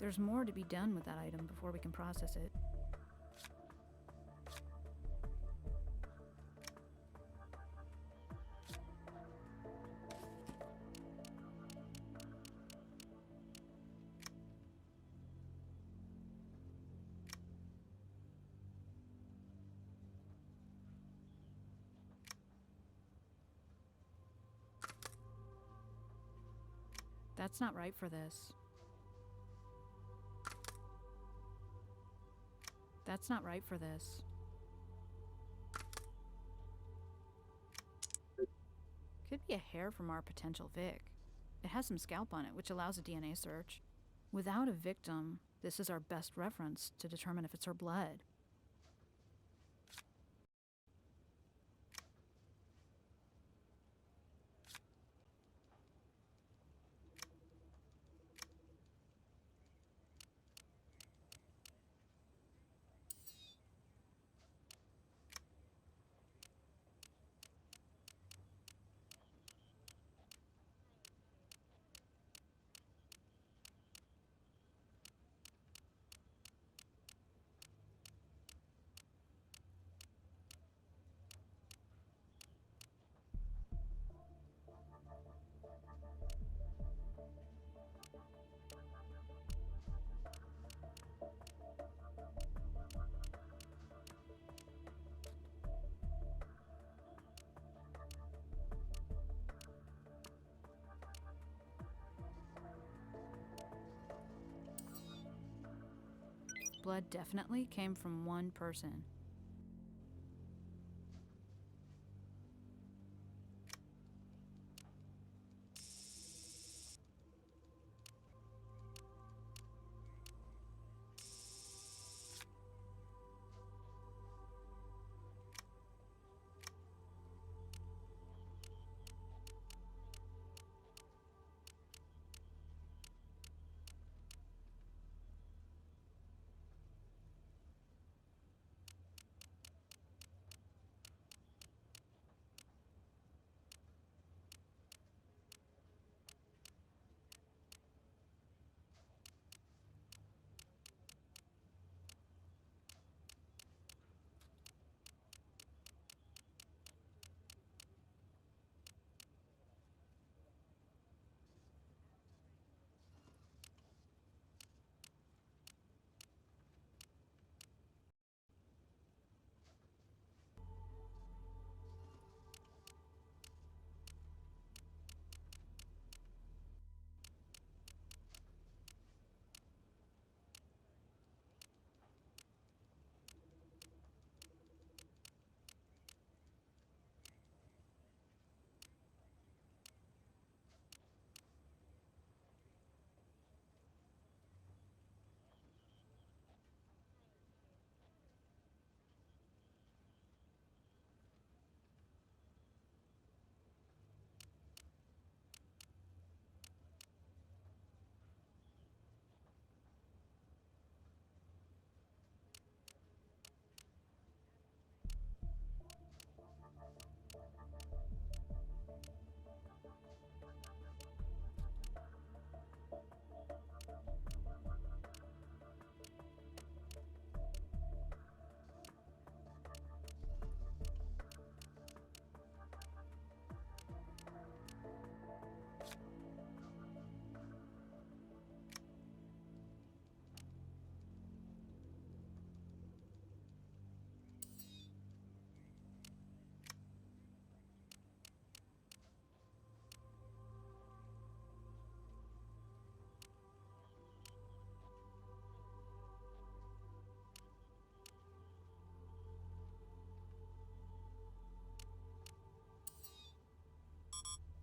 S2: There's more to be done with that item before we can process it. That's not right for this. That's not right for this. Could be a hair from our potential Vic. It has some scalp on it, which allows a DNA search. Without a victim, this is our best reference to determine if it's her blood. Blood definitely came from one person.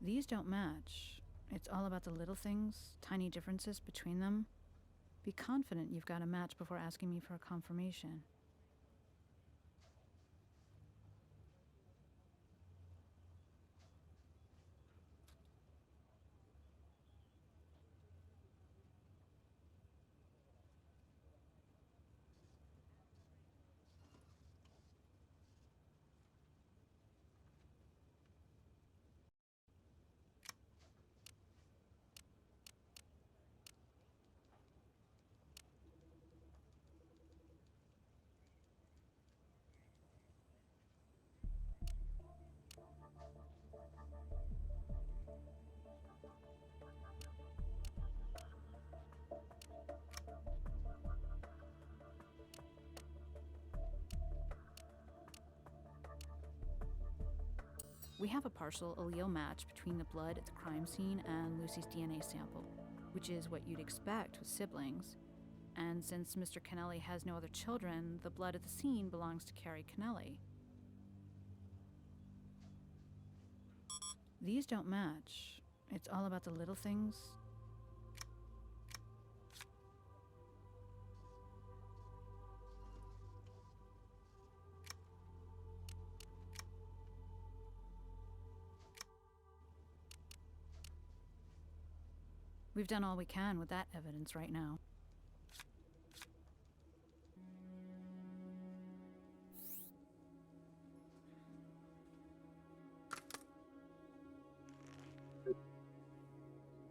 S2: These don't match. It's all about the little things, tiny differences between them. Be confident you've got a match before asking me for a confirmation. We have a partial allele match between the blood at the crime scene and Lucy's DNA sample, which is what you'd expect with siblings. And since Mr. Kennelly has no other children, the blood at the scene belongs to Carrie Kennelly. These don't match. It's all about the little things. We've done all we can with that evidence right now.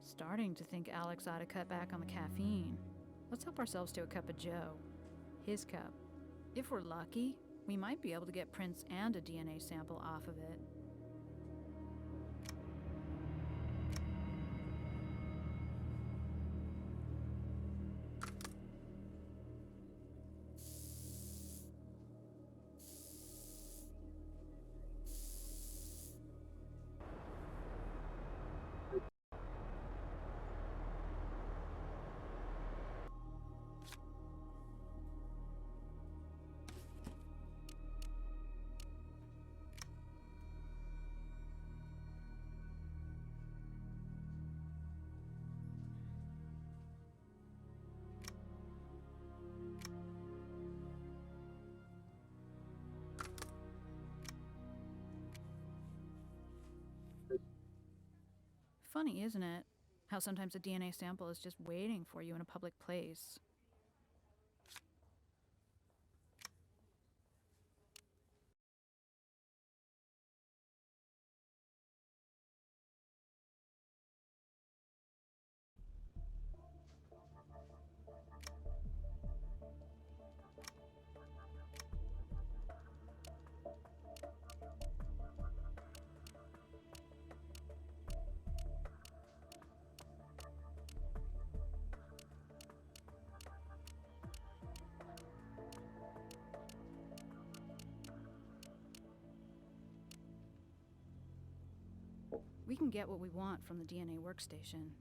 S2: Starting to think Alex ought to cut back on the caffeine. Let's help ourselves to a cup of Joe. His cup. If we're lucky, we might be able to get prints and a DNA sample off of it. Funny, isn't it? How sometimes a DNA sample is just waiting for you in a public place. We can get what we want from the DNA workstation.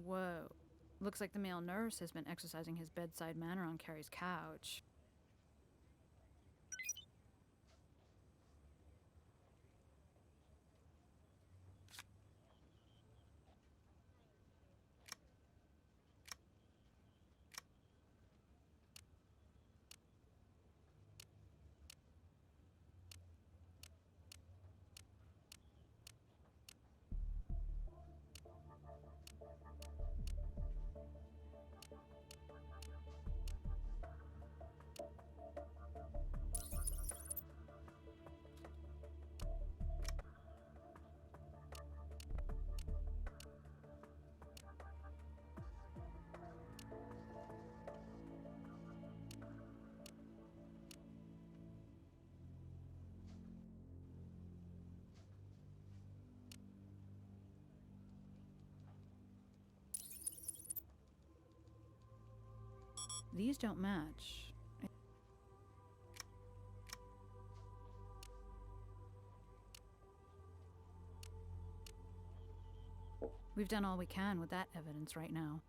S2: Whoa. Looks like the male nurse has been exercising his bedside manner on Carrie's couch. These don't match. We've done all we can with that evidence right now.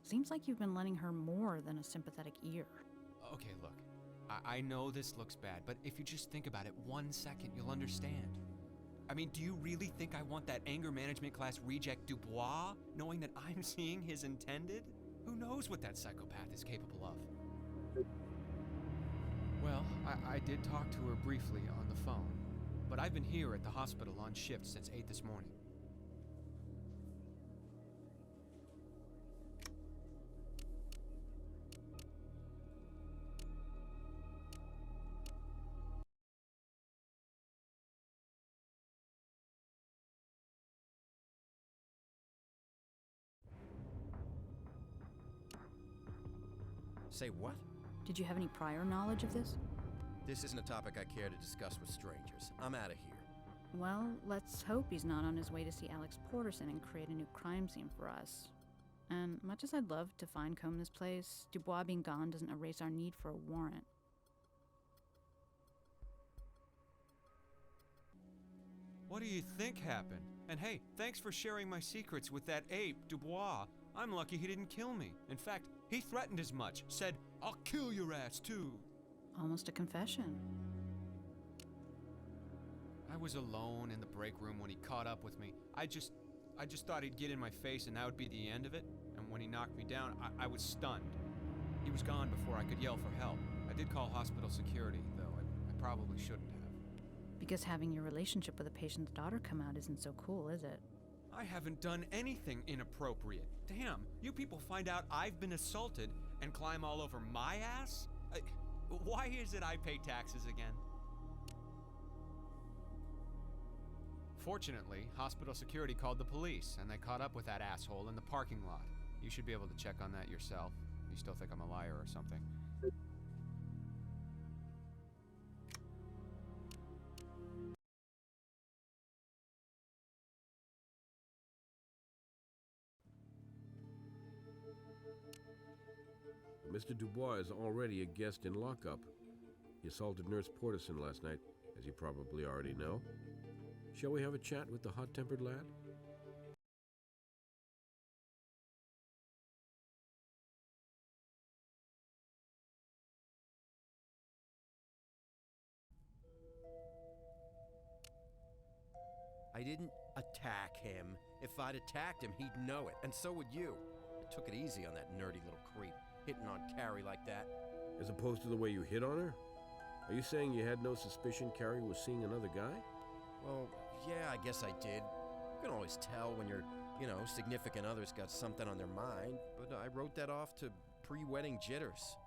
S2: Seems like you've been lending her more than a sympathetic ear.
S7: Okay, look. I know this looks bad, but if you just think about it 1 second, you'll understand. I mean, do you really think I want that anger management class reject Dubois, knowing that I'm seeing his intended? Who knows what that psychopath is capable of? Well, I did talk to her briefly on the phone, but I've been here at the hospital on shift since 8 this morning.
S3: Say what?
S2: Did you have any prior knowledge of this?
S3: This isn't a topic I care to discuss with strangers. I'm out of here.
S2: Well, let's hope he's not on his way to see Alex Porterson and create a new crime scene for us. And much as I'd love to fine comb this place, Dubois being gone doesn't erase our need for a warrant.
S7: What do you think happened? And hey, thanks for sharing my secrets with that ape, Dubois. I'm lucky he didn't kill me. In fact, he threatened as much. Said, I'll kill your ass too.
S2: Almost a confession.
S7: I was alone in the break room when he caught up with me. I just thought he'd get in my face and that would be the end of it. And when he knocked me down, I was stunned. He was gone before I could yell for help. I did call hospital security, though. I probably shouldn't have.
S2: Because having your relationship with a patient's daughter come out isn't so cool, is it?
S7: I haven't done anything inappropriate. Damn, you people find out I've been assaulted and climb all over my ass? Why is it I pay taxes again? Fortunately, hospital security called the police, and they caught up with that asshole in the parking lot. You should be able to check on that yourself. You still think I'm a liar or something.
S6: Mr. Dubois is already a guest in lockup. He assaulted Nurse Porterson last night, as you probably already know. Shall we have a chat with the hot-tempered lad?
S3: I didn't attack him. If I'd attacked him, he'd know it, and so would you. I took it easy on that nerdy little creep, hitting on Carrie like that.
S6: As opposed to the way you hit on her? Are you saying you had no suspicion Carrie was seeing another guy?
S3: Well, yeah, I guess I did. You can always tell when your, significant other's got something on their mind, but I wrote that off to pre-wedding jitters.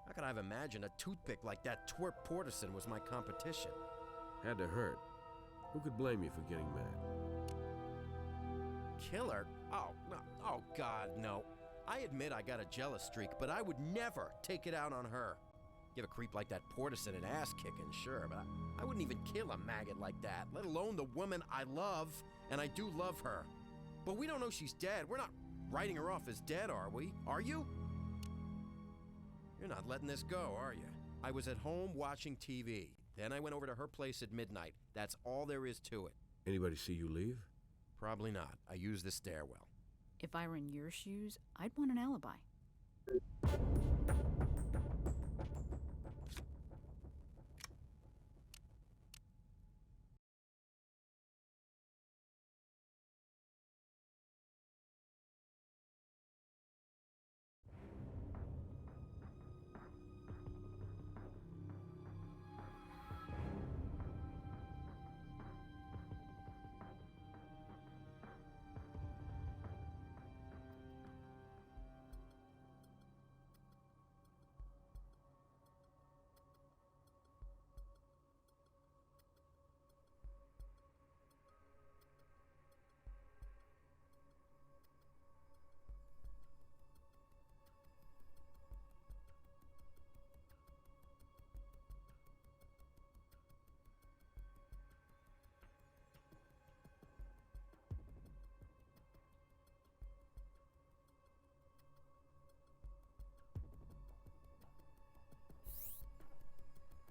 S3: How could I have imagined a toothpick like that twerp Porterson was my competition?
S6: Had to hurt. Who could blame you for getting mad?
S3: Killer? Oh, no. Oh, God, no. I admit I got a jealous streak, but I would never take it out on her. Give a creep like that Porterson an ass-kicking, sure, but I wouldn't even kill a maggot like that, let alone the woman I love, and I do love her. But we don't know she's dead. We're not writing her off as dead, are we? Are you? You're not letting this go, are you? I was at home watching TV. Then I went over to her place at midnight. That's all there is to it.
S6: Anybody see you leave?
S3: Probably not. I used the stairwell.
S2: If I were in your shoes, I'd want an alibi.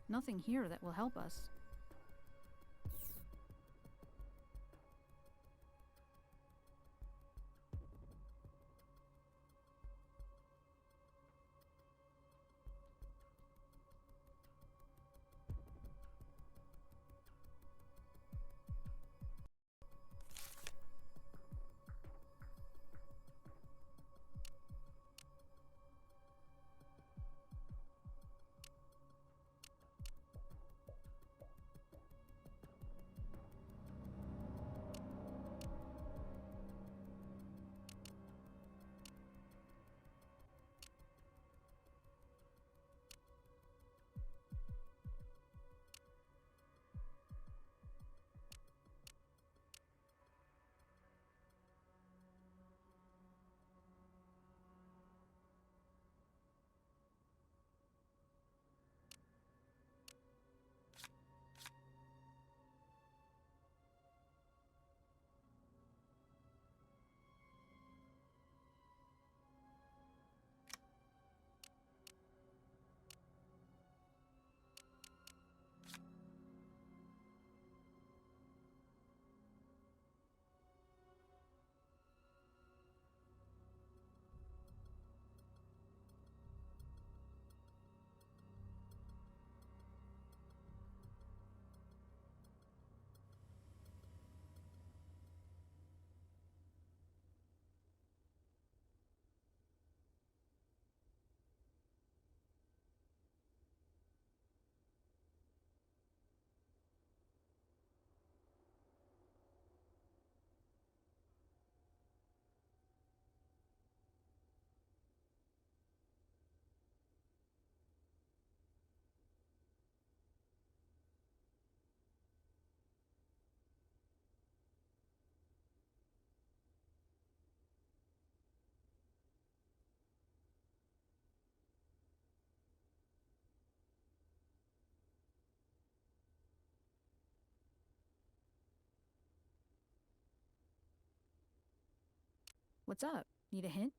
S2: Nothing here that will help us. What's up? Need a hint?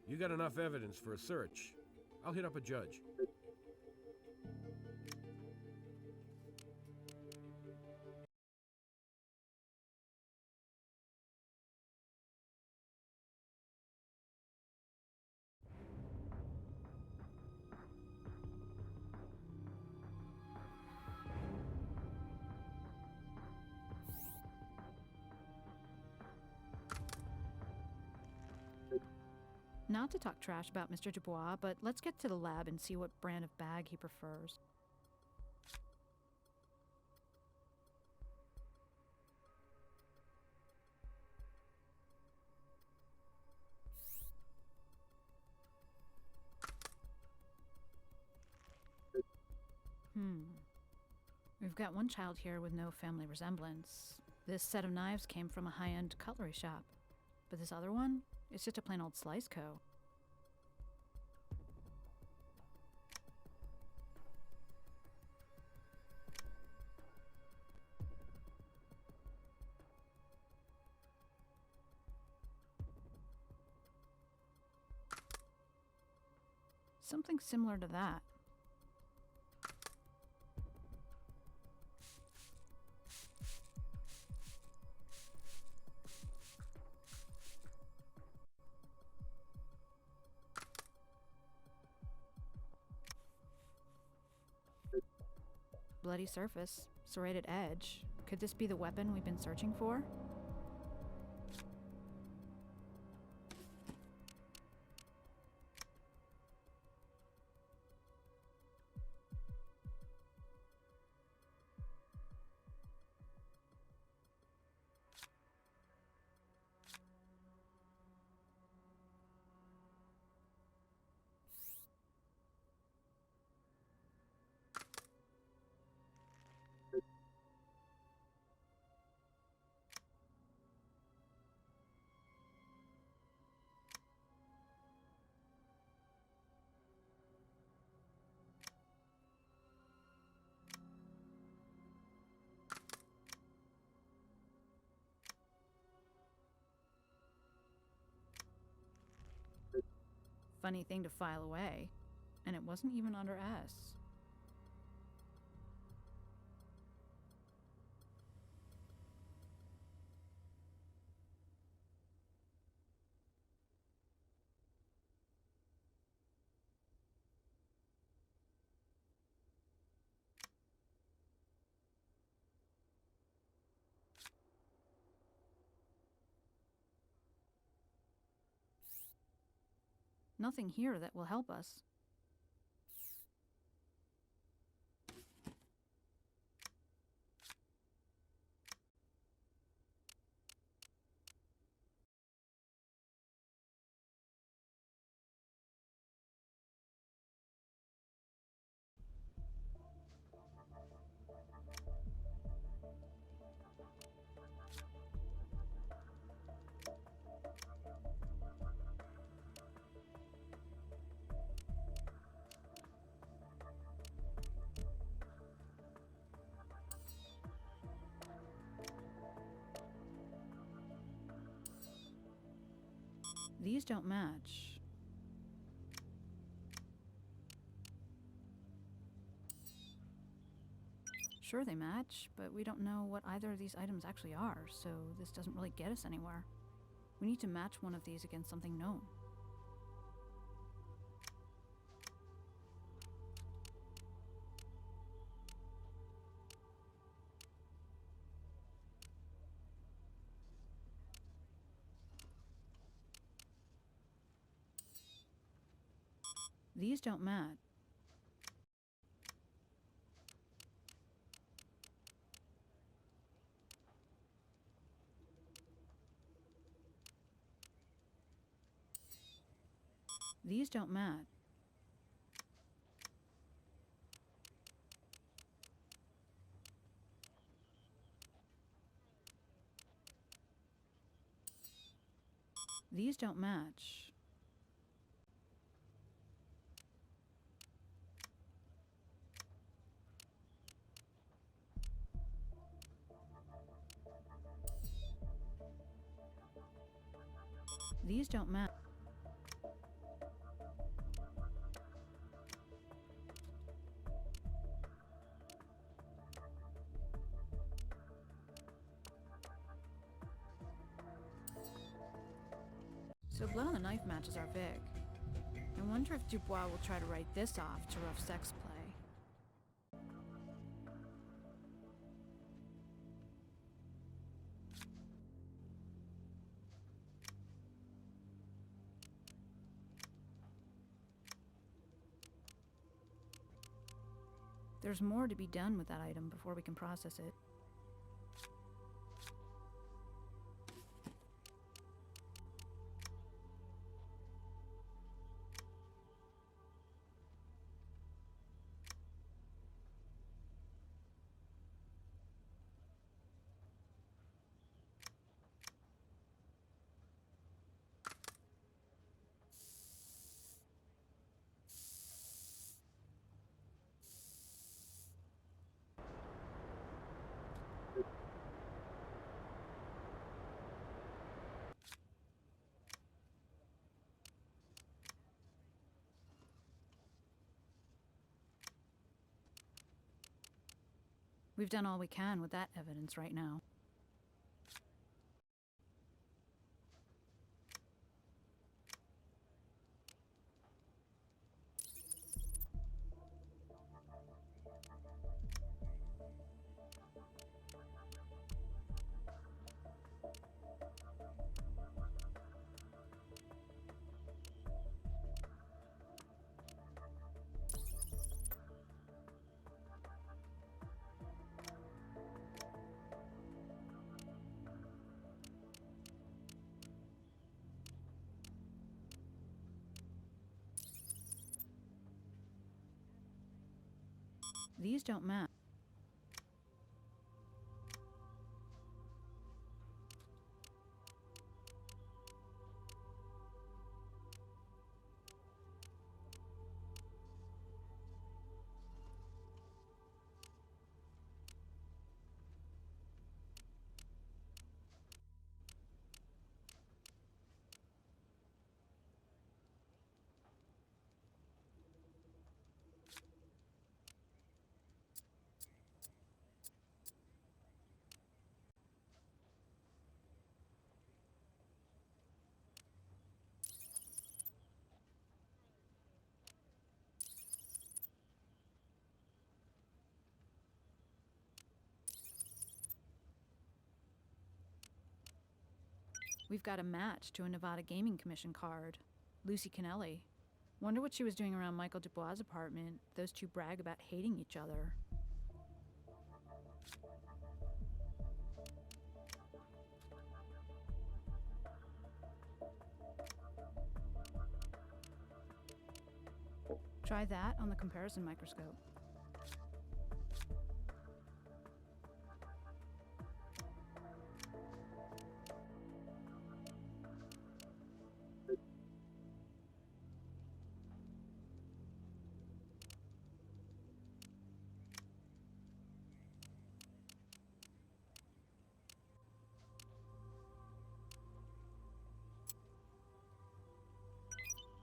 S6: You got enough evidence for a search. I'll hit up a judge.
S2: Not to talk trash about Mr. Dubois, but let's get to the lab and see what brand of bag he prefers. We've got one child here with no family resemblance. This set of knives came from a high-end cutlery shop. But this other one? It's just a plain old slice co. Something similar to that. Bloody surface, serrated edge. Could this be the weapon we've been searching for? Funny thing to file away. And it wasn't even under S. Nothing here that will help us. These don't match. Sure, they match, but we don't know what either of these items actually are, so this doesn't really get us anywhere. We need to match one of these against something known. These don't match. These don't match. These don't match. These don't match. So blood on the knife matches our Vic. I wonder if Dubois will try to write this off to rough sex play. There's more to be done with that item before we can process it. We've done all we can with that evidence right now. These don't match. We've got a match to a Nevada Gaming Commission card. Lucy Kennelly. Wonder what she was doing around Michael Dubois' apartment. Those two brag about hating each other. Try that on the comparison microscope.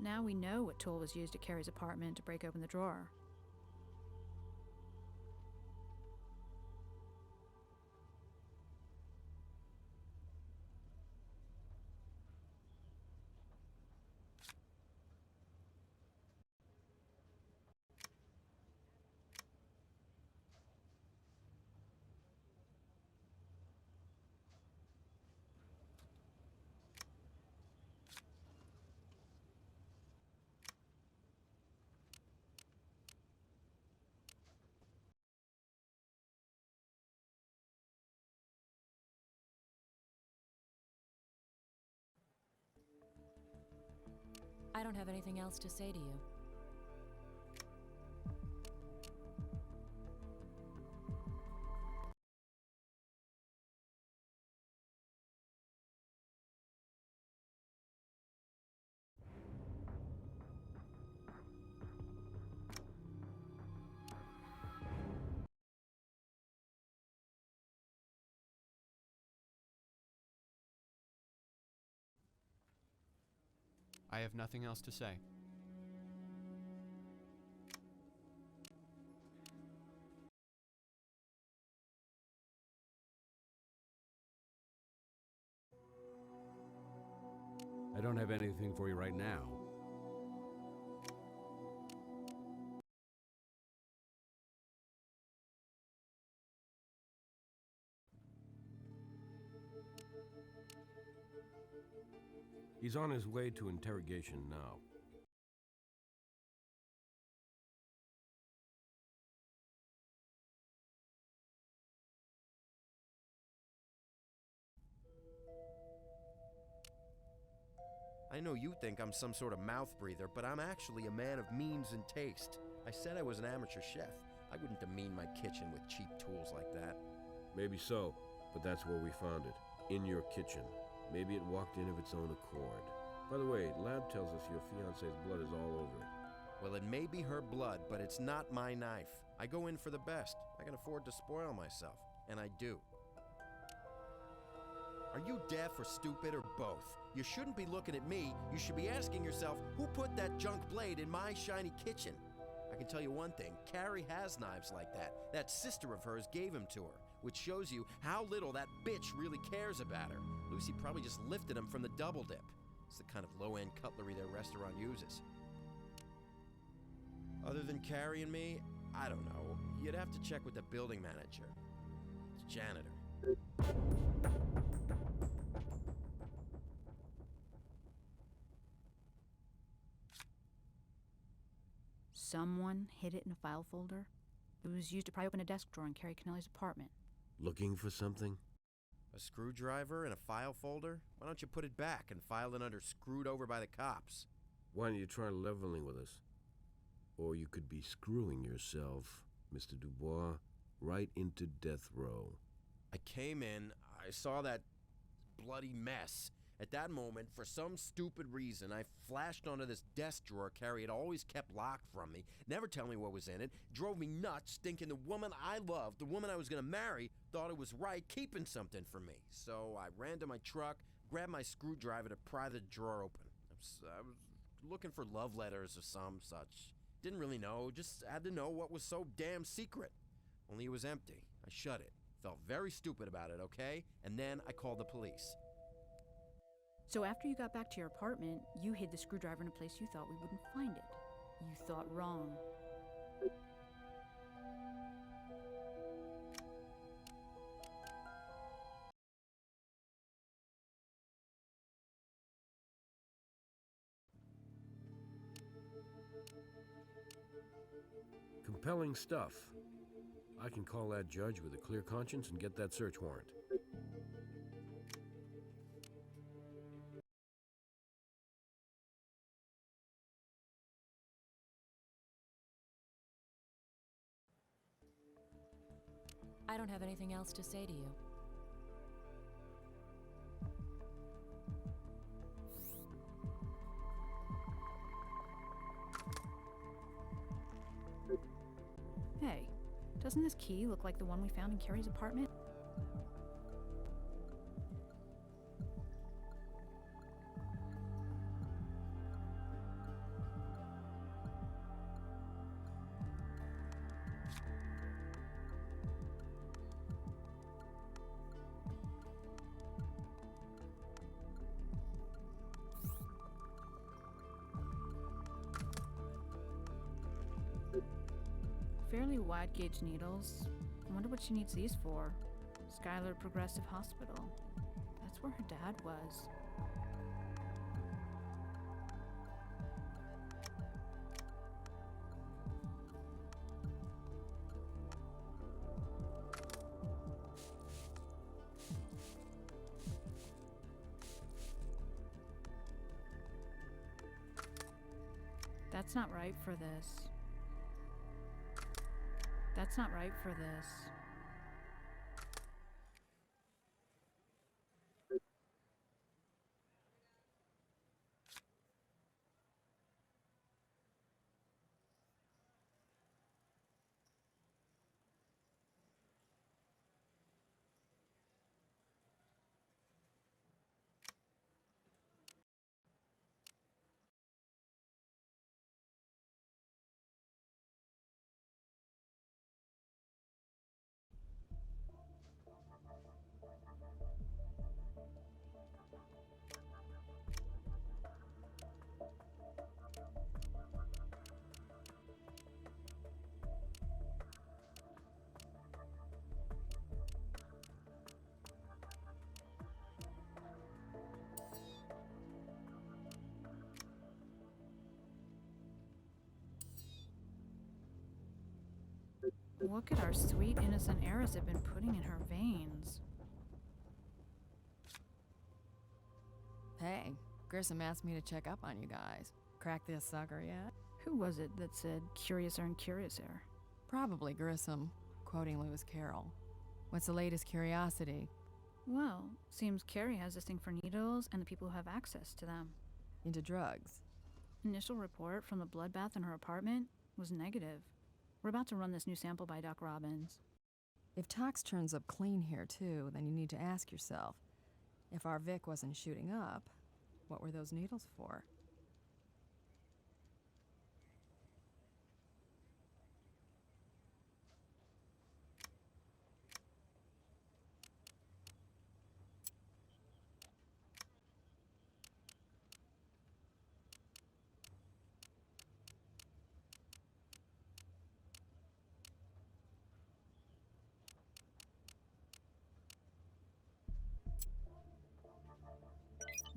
S2: Now we know what tool was used at Carrie's apartment to break open the drawer.
S5: I don't have anything else to say to you.
S7: I have nothing else to say.
S4: I don't have anything for you right now.
S6: He's on his way to interrogation now.
S3: I know you think I'm some sort of mouth breather, but I'm actually a man of means and taste. I said I was an amateur chef. I wouldn't demean my kitchen with cheap tools like that.
S6: Maybe so, but that's where we found it. In your kitchen. Maybe it walked in of its own accord. By the way, lab tells us your fiance's blood is all over it.
S3: Well, it may be her blood, but it's not my knife. I go in for the best. I can afford to spoil myself, and I do. Are you deaf or stupid or both? You shouldn't be looking at me. You should be asking yourself, who put that junk blade in my shiny kitchen? I can tell you one thing, Carrie has knives like that. That sister of hers gave them to her, which shows you how little that bitch really cares about her. Lucy probably just lifted them from the double dip. It's the kind of low-end cutlery their restaurant uses. Other than Carrie and me, I don't know. You'd have to check with the building manager. It's janitor.
S2: Someone hid it in a file folder. It was used to pry open a desk drawer in Carrie Kennelly's apartment.
S6: Looking for something?
S3: A screwdriver in a file folder? Why don't you put it back and file it under screwed over by the cops?
S6: Why don't you try leveling with us? Or you could be screwing yourself, Mr. Dubois, right into death row.
S3: I came in, I saw that bloody mess. At that moment, for some stupid reason, I flashed onto this desk drawer Carrie had always kept locked from me, never tell me what was in it, drove me nuts, thinking the woman I loved, the woman I was gonna marry, thought it was right keeping something from me. So I ran to my truck, grabbed my screwdriver to pry the drawer open. I was looking for love letters or some such. Didn't really know, just had to know what was so damn secret. Only it was empty. I shut it. Felt very stupid about it, okay? And then I called the police.
S2: So after you got back to your apartment, you hid the screwdriver in a place you thought we wouldn't find it. You thought wrong.
S6: Compelling stuff. I can call that judge with a clear conscience and get that search warrant.
S5: I don't have anything else to say to you.
S2: Hey, doesn't this key look like the one we found in Carrie's apartment? Fairly wide gauge needles. I wonder what she needs these for. Skylar Progressive Hospital. That's where her dad was. That's not right for this. That's not right for this. What could our sweet, innocent heiress have been putting in her veins?
S8: Hey, Grissom asked me to check up on you guys. Crack this sucker yet?
S2: Who was it that said curiouser and curiouser?
S8: Probably Grissom, quoting Lewis Carroll. What's the latest curiosity?
S2: Well, seems Carrie has this thing for needles and the people who have access to them.
S8: Into drugs.
S2: Initial report from the bloodbath in her apartment was negative. We're about to run this new sample by Doc Robbins.
S8: If tox turns up clean here, too, then you need to ask yourself, if our Vic wasn't shooting up, what were those needles for?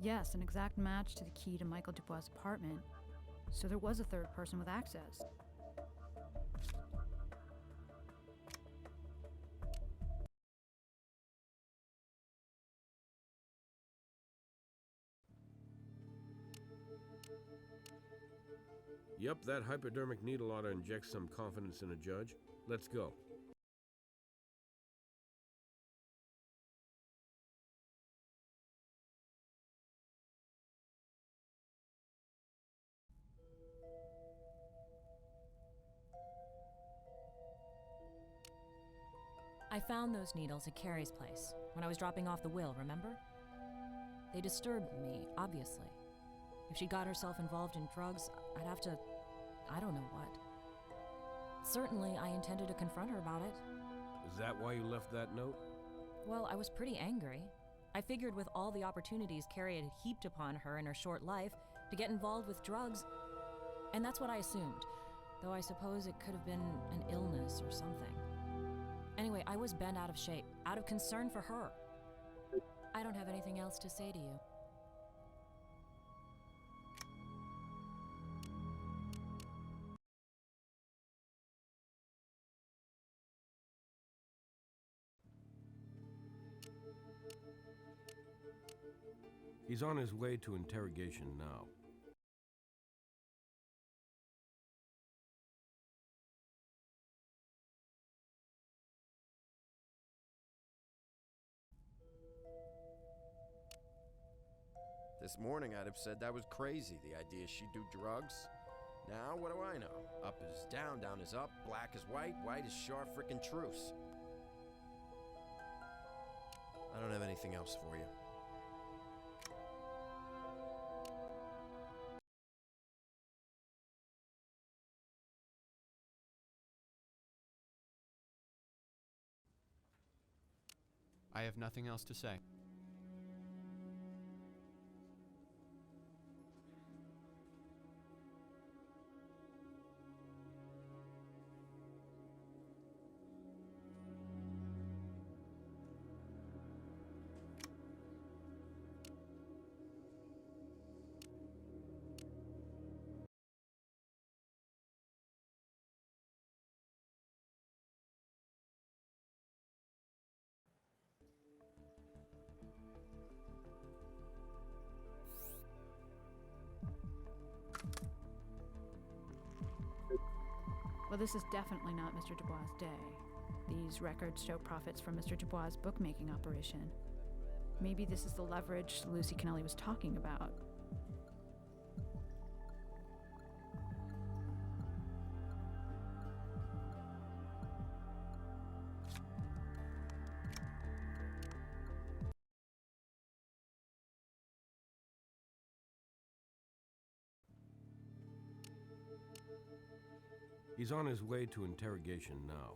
S2: Yes, an exact match to the key to Michael Dubois' apartment. So there was a third person with access.
S6: Yep, that hypodermic needle ought to inject some confidence in a judge. Let's go.
S5: I found those needles at Carrie's place when I was dropping off the will, remember? They disturbed me, obviously. If she got herself involved in drugs, I'd have to... I don't know what. Certainly, I intended to confront her about it.
S6: Is that why you left that note?
S5: Well, I was pretty angry. I figured with all the opportunities Carrie had heaped upon her in her short life to get involved with drugs, and that's what I assumed, though I suppose it could have been an illness or something. Anyway, I was bent out of shape, out of concern for her. I don't have anything else to say to you.
S6: He's on his way to interrogation now.
S3: This morning I'd have said that was crazy, the idea she'd do drugs. Now, what do I know? Up is down, down is up, black is white, white is sharp frickin' truce. I don't have anything else for you.
S7: I have nothing else to say.
S2: Well, this is definitely not Mr. Dubois' day. These records show profits from Mr. Dubois' bookmaking operation. Maybe this is the leverage Lucy Kennelly was talking about.
S6: He's on his way to interrogation now.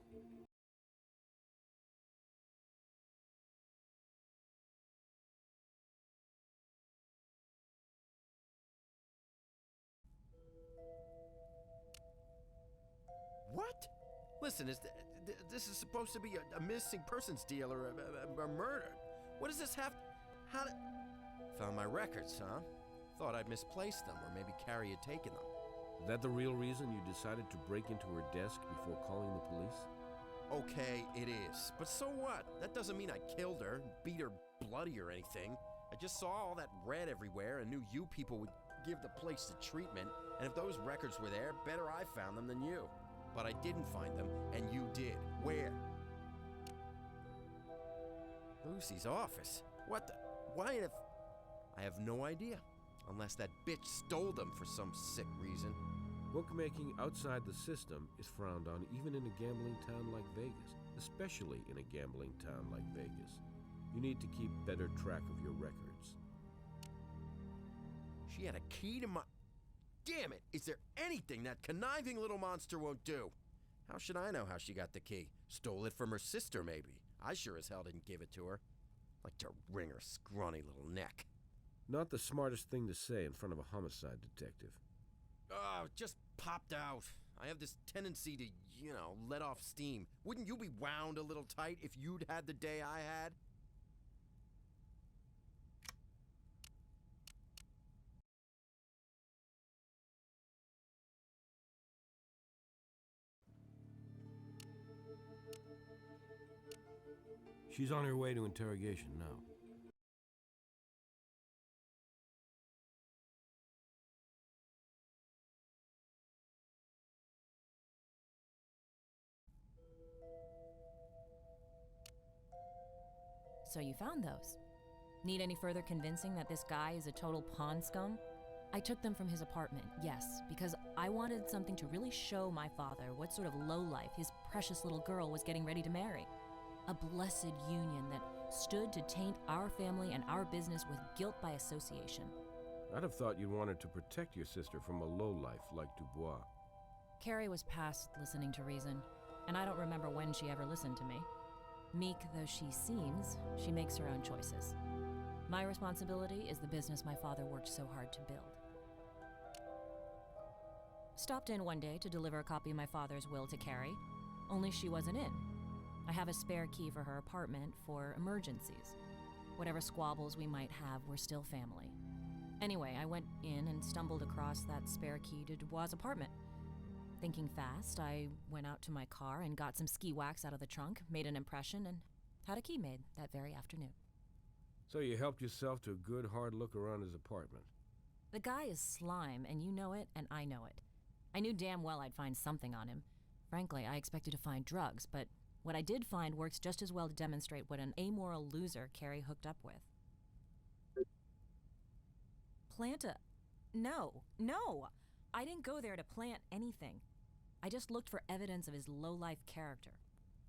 S3: What? Listen, this is supposed to be a missing persons deal or a murder. What does this have... How did... Found my records, huh? Thought I'd misplaced them, or maybe Carrie had taken them.
S6: Is that the real reason you decided to break into her desk before calling the police?
S3: Okay, it is. But so what? That doesn't mean I killed her, beat her bloody or anything. I just saw all that red everywhere and knew you people would give the place the treatment, and if those records were there, better I found them than you. But I didn't find them, and you did. Where? Lucy's office. What the? Why if... I have no idea. Unless that bitch stole them for some sick reason.
S6: Bookmaking outside the system is frowned on even in a gambling town like Vegas, especially in a gambling town like Vegas. You need to keep better track of your records.
S3: She had a key to my... Damn it! Is there anything that conniving little monster won't do? How should I know how she got the key? Stole it from her sister, maybe. I sure as hell didn't give it to her. Like to wring her scrawny little neck.
S6: Not the smartest thing to say in front of a homicide detective.
S3: Oh, it just popped out. I have this tendency to, let off steam. Wouldn't you be wound a little tight if you'd had the day I had?
S6: She's on her way to interrogation now.
S5: So you found those. Need any further convincing that this guy is a total pawn scum? I took them from his apartment, yes, because I wanted something to really show my father what sort of lowlife his precious little girl was getting ready to marry. A blessed union that stood to taint our family and our business with guilt by association.
S6: I'd have thought you wanted to protect your sister from a lowlife like Dubois.
S5: Carrie was past listening to reason, and I don't remember when she ever listened to me. Meek though she seems, she makes her own choices. My responsibility is the business my father worked so hard to build. Stopped in one day to deliver a copy of my father's will to Carrie, only she wasn't in. I have a spare key for her apartment for emergencies. Whatever squabbles we might have, we're still family. Anyway, I went in and stumbled across that spare key to Dubois' apartment. Thinking fast, I went out to my car and got some ski wax out of the trunk, made an impression, and had a key made that very afternoon.
S6: So you helped yourself to a good hard look around his apartment.
S5: The guy is slime, and you know it, and I know it. I knew damn well I'd find something on him. Frankly, I expected to find drugs, but what I did find works just as well to demonstrate what an amoral loser Carrie hooked up with. No! I didn't go there to plant anything. I just looked for evidence of his low-life character.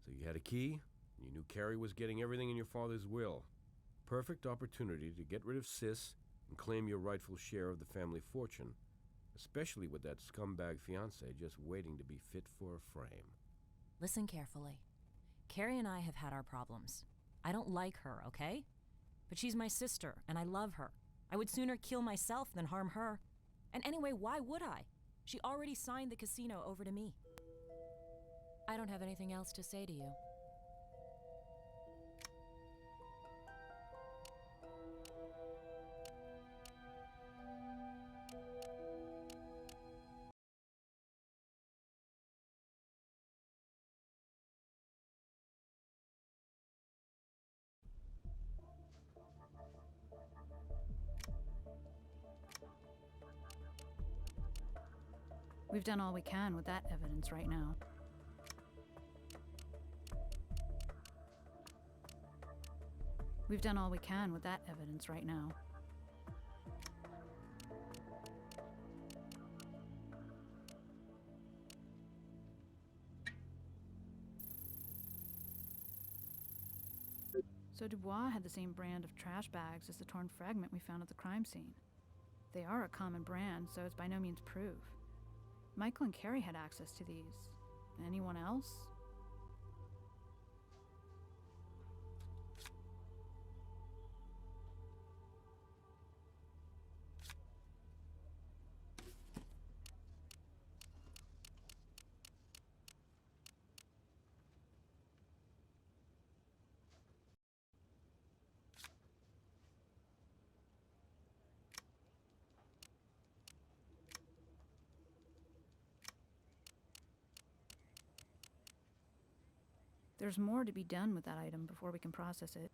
S6: So you had a key, and you knew Carrie was getting everything in your father's will. Perfect opportunity to get rid of Sis and claim your rightful share of the family fortune, especially with that scumbag fiancé just waiting to be fit for a frame.
S5: Listen carefully. Carrie and I have had our problems. I don't like her, okay? But she's my sister, and I love her. I would sooner kill myself than harm her. And anyway, why would I? She already signed the casino over to me. I don't have anything else to say to you.
S2: We've done all we can with that evidence right now. We've done all we can with that evidence right now. So Dubois had the same brand of trash bags as the torn fragment we found at the crime scene. They are a common brand, so it's by no means proof. Michael and Carrie had access to these. Anyone else? There's more to be done with that item before we can process it.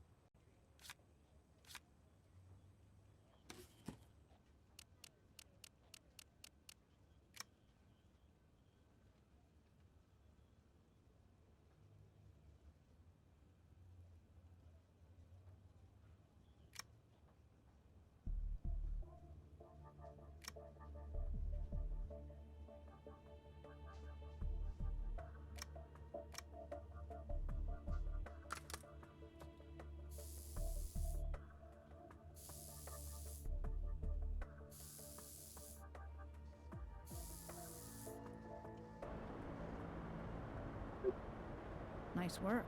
S2: Nice work.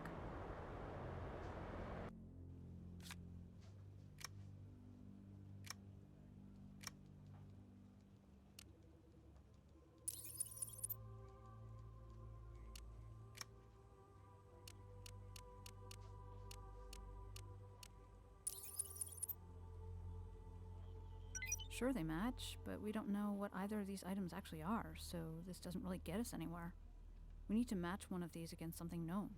S2: Sure, they match, but we don't know what either of these items actually are, so this doesn't really get us anywhere. We need to match one of these against something known.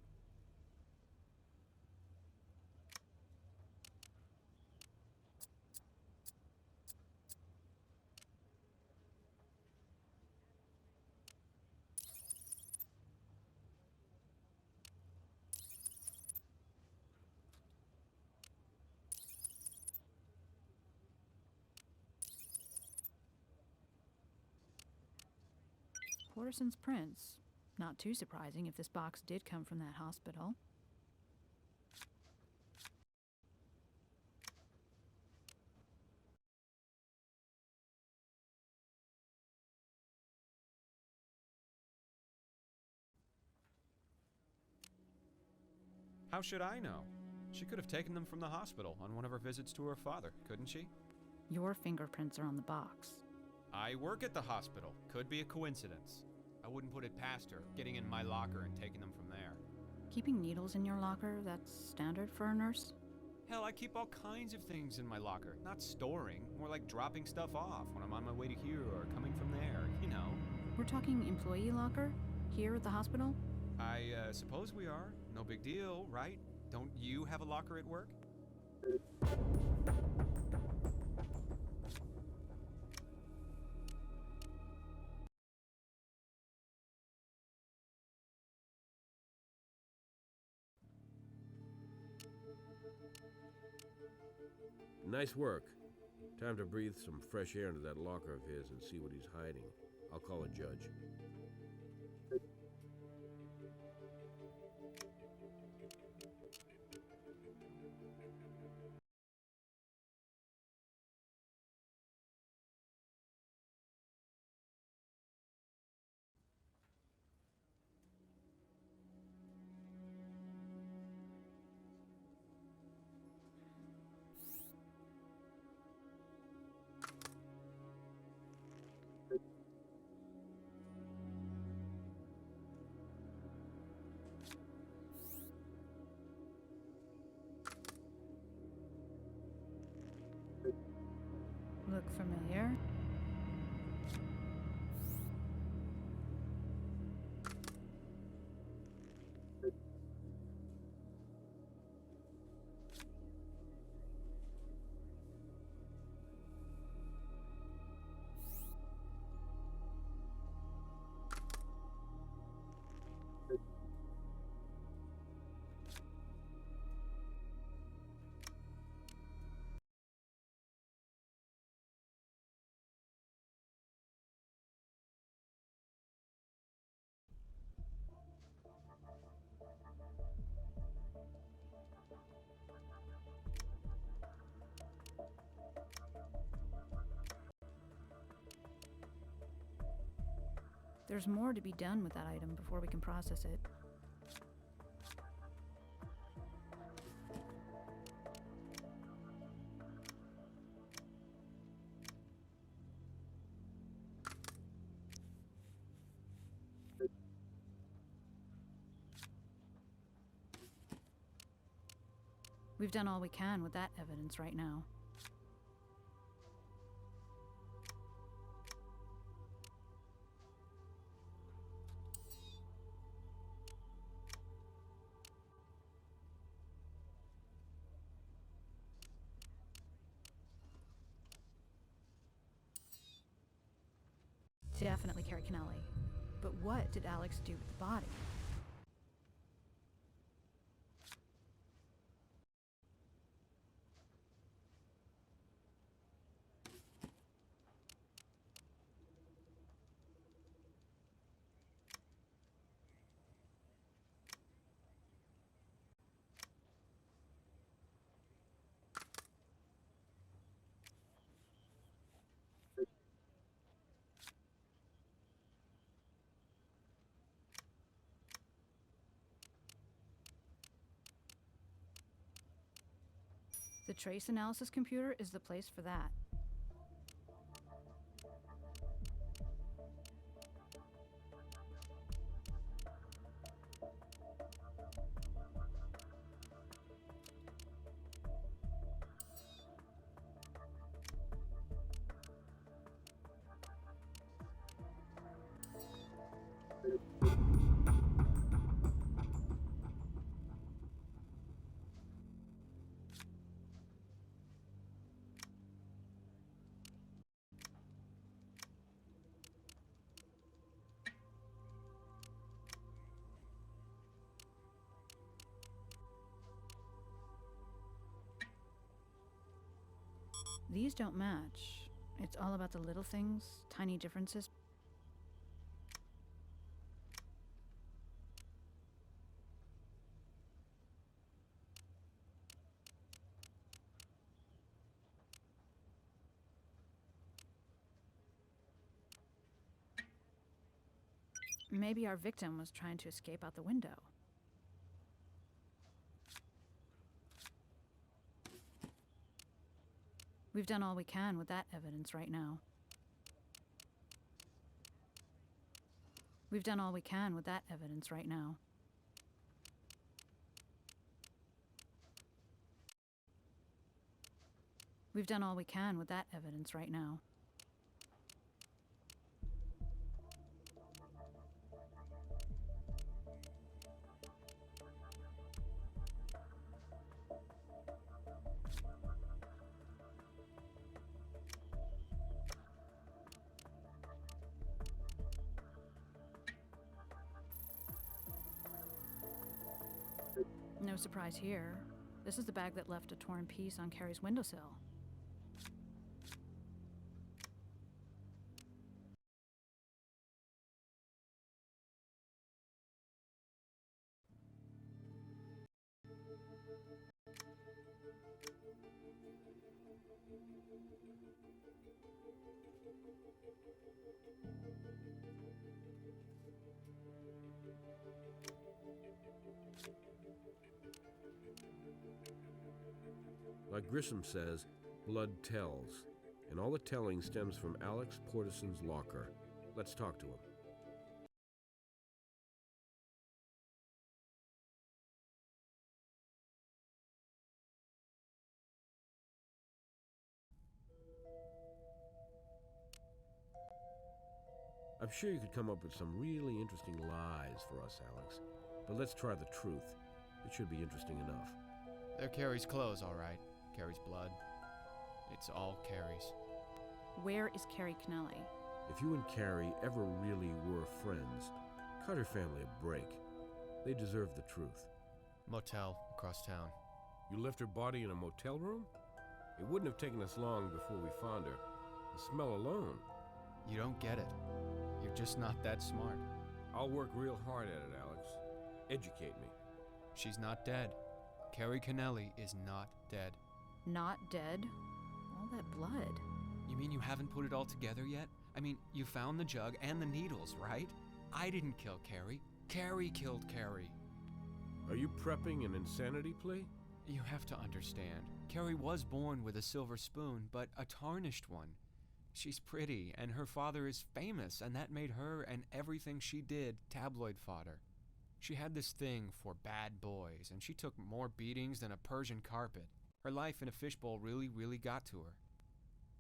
S2: Porterson's prints. Not too surprising if this box did come from that hospital.
S7: How should I know? She could have taken them from the hospital on one of her visits to her father, couldn't she?
S2: Your fingerprints are on the box.
S7: I work at the hospital. Could be a coincidence. I wouldn't put it past her, getting in my locker and taking them from there.
S2: Keeping needles in your locker, that's standard for a nurse?
S7: Hell, I keep all kinds of things in my locker. Not storing, more like dropping stuff off when I'm on my way to here or coming from there, you know.
S2: We're talking employee locker? Here at the hospital?
S7: I suppose we are. No big deal, right? Don't you have a locker at work?
S6: Nice work. Time to breathe some fresh air into that locker of his and see what he's hiding. I'll call a judge.
S2: Look familiar? There's more to be done with that item before we can process it. We've done all we can with that evidence right now. Definitely Carrie Kennelly. But what did Alex do with the body? The trace analysis computer is the place for that. These don't match. It's all about the little things, tiny differences. Maybe our victim was trying to escape out the window. We've done all we can with that evidence right now. We've done all we can with that evidence right now. We've done all we can with that evidence right now. No surprise here. This is the bag that left a torn piece on Carrie's windowsill.
S6: Like Grissom says, blood tells, and all the telling stems from Alex Portison's locker. Let's talk to him. I'm sure you could come up with some really interesting lies for us, Alex. But let's try the truth. It should be interesting enough.
S7: They're Carrie's clothes, all right. Carrie's blood. It's all Carrie's.
S2: Where is Carrie Kennelly?
S6: If you and Carrie ever really were friends, cut her family a break. They deserve the truth.
S7: Motel across town.
S6: You left her body in a motel room? It wouldn't have taken us long before we found her. The smell alone.
S7: You don't get it. You're just not that smart.
S6: I'll work real hard at it, Alex. Educate me.
S7: She's not dead. Carrie Kennelly is not dead.
S2: Not dead? All that blood.
S7: You mean you haven't put it all together yet? I mean, you found the jug and the needles, right? I didn't kill Carrie. Carrie killed Carrie.
S6: Are you prepping an insanity plea?
S7: You have to understand. Carrie was born with a silver spoon, but a tarnished one. She's pretty, and her father is famous, and that made her and everything she did tabloid fodder. She had this thing for bad boys, and she took more beatings than a Persian carpet. Her life in a fishbowl really got to her.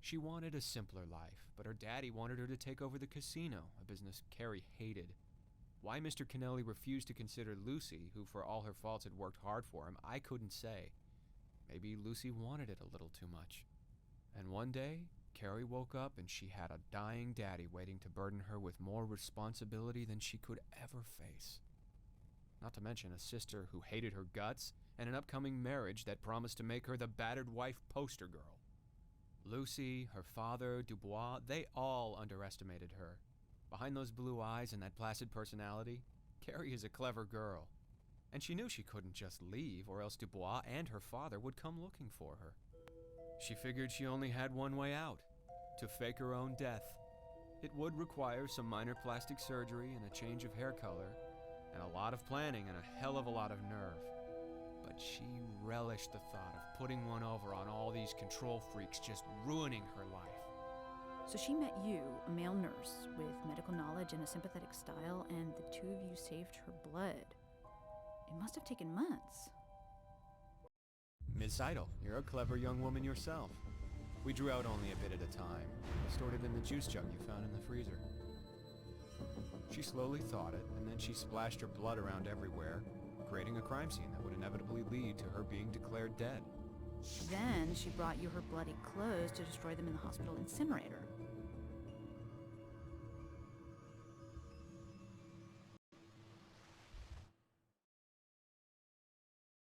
S7: She wanted a simpler life, but her daddy wanted her to take over the casino, a business Carrie hated. Why Mr. Kennelly refused to consider Lucy, who for all her faults had worked hard for him, I couldn't say. Maybe Lucy wanted it a little too much. And one day, Carrie woke up and she had a dying daddy waiting to burden her with more responsibility than she could ever face. Not to mention a sister who hated her guts and an upcoming marriage that promised to make her the battered wife poster girl. Lucy, her father, Dubois, they all underestimated her. Behind those blue eyes and that placid personality, Carrie is a clever girl. And she knew she couldn't just leave, or else Dubois and her father would come looking for her. She figured she only had one way out, to fake her own death. It would require some minor plastic surgery and a change of hair color, and a lot of planning and a hell of a lot of nerve. But she relished the thought of putting one over on all these control freaks just ruining her life.
S2: So she met you, a male nurse, with medical knowledge and a sympathetic style, and the two of you saved her blood. It must have taken months.
S7: Miss Idle, you're a clever young woman yourself. We drew out only a bit at a time, stored it in the juice jug you found in the freezer. She slowly thawed it, and then she splashed her blood around everywhere, creating a crime scene that would inevitably lead to her being declared dead.
S2: Then she brought you her bloody clothes to destroy them in the hospital incinerator.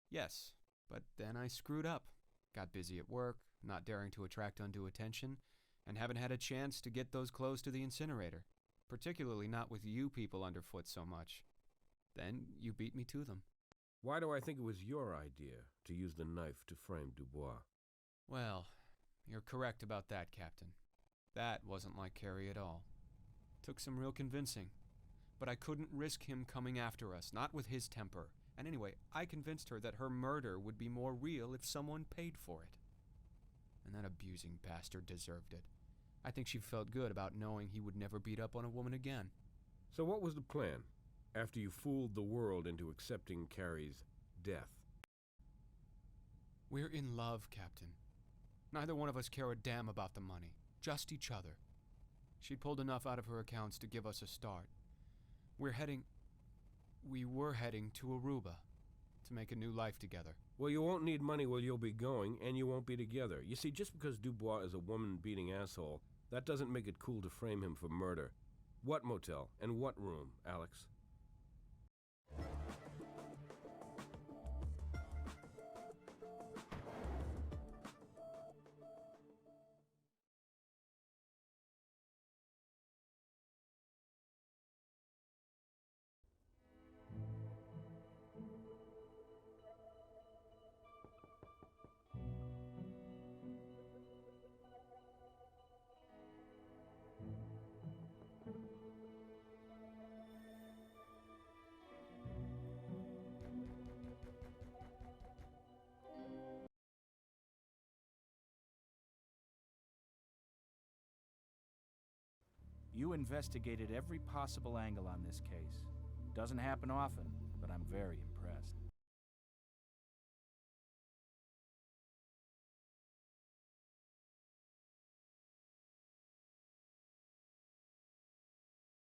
S7: Yes, but then I screwed up. Got busy at work, not daring to attract undue attention, and haven't had a chance to get those clothes to the incinerator, particularly not with you people underfoot so much. Then you beat me to them.
S6: Why do I think it was your idea to use the knife to frame Dubois?
S7: Well, you're correct about that, Captain. That wasn't like Carrie at all. Took some real convincing. But I couldn't risk him coming after us, not with his temper. And anyway, I convinced her that her murder would be more real if someone paid for it. And that abusing bastard deserved it. I think she felt good about knowing he would never beat up on a woman again.
S6: So what was the plan, after you fooled the world into accepting Carrie's death?
S7: We're in love, Captain. Neither one of us care a damn about the money. Just each other. She'd pulled enough out of her accounts to give us a start. We were heading to Aruba to make a new life together.
S6: Well, you won't need money where you'll be going, and you won't be together. You see, just because Dubois is a woman-beating asshole, that doesn't make it cool to frame him for murder. What motel and what room, Alex?
S1: You investigated every possible angle on this case. Doesn't happen often, but I'm very impressed.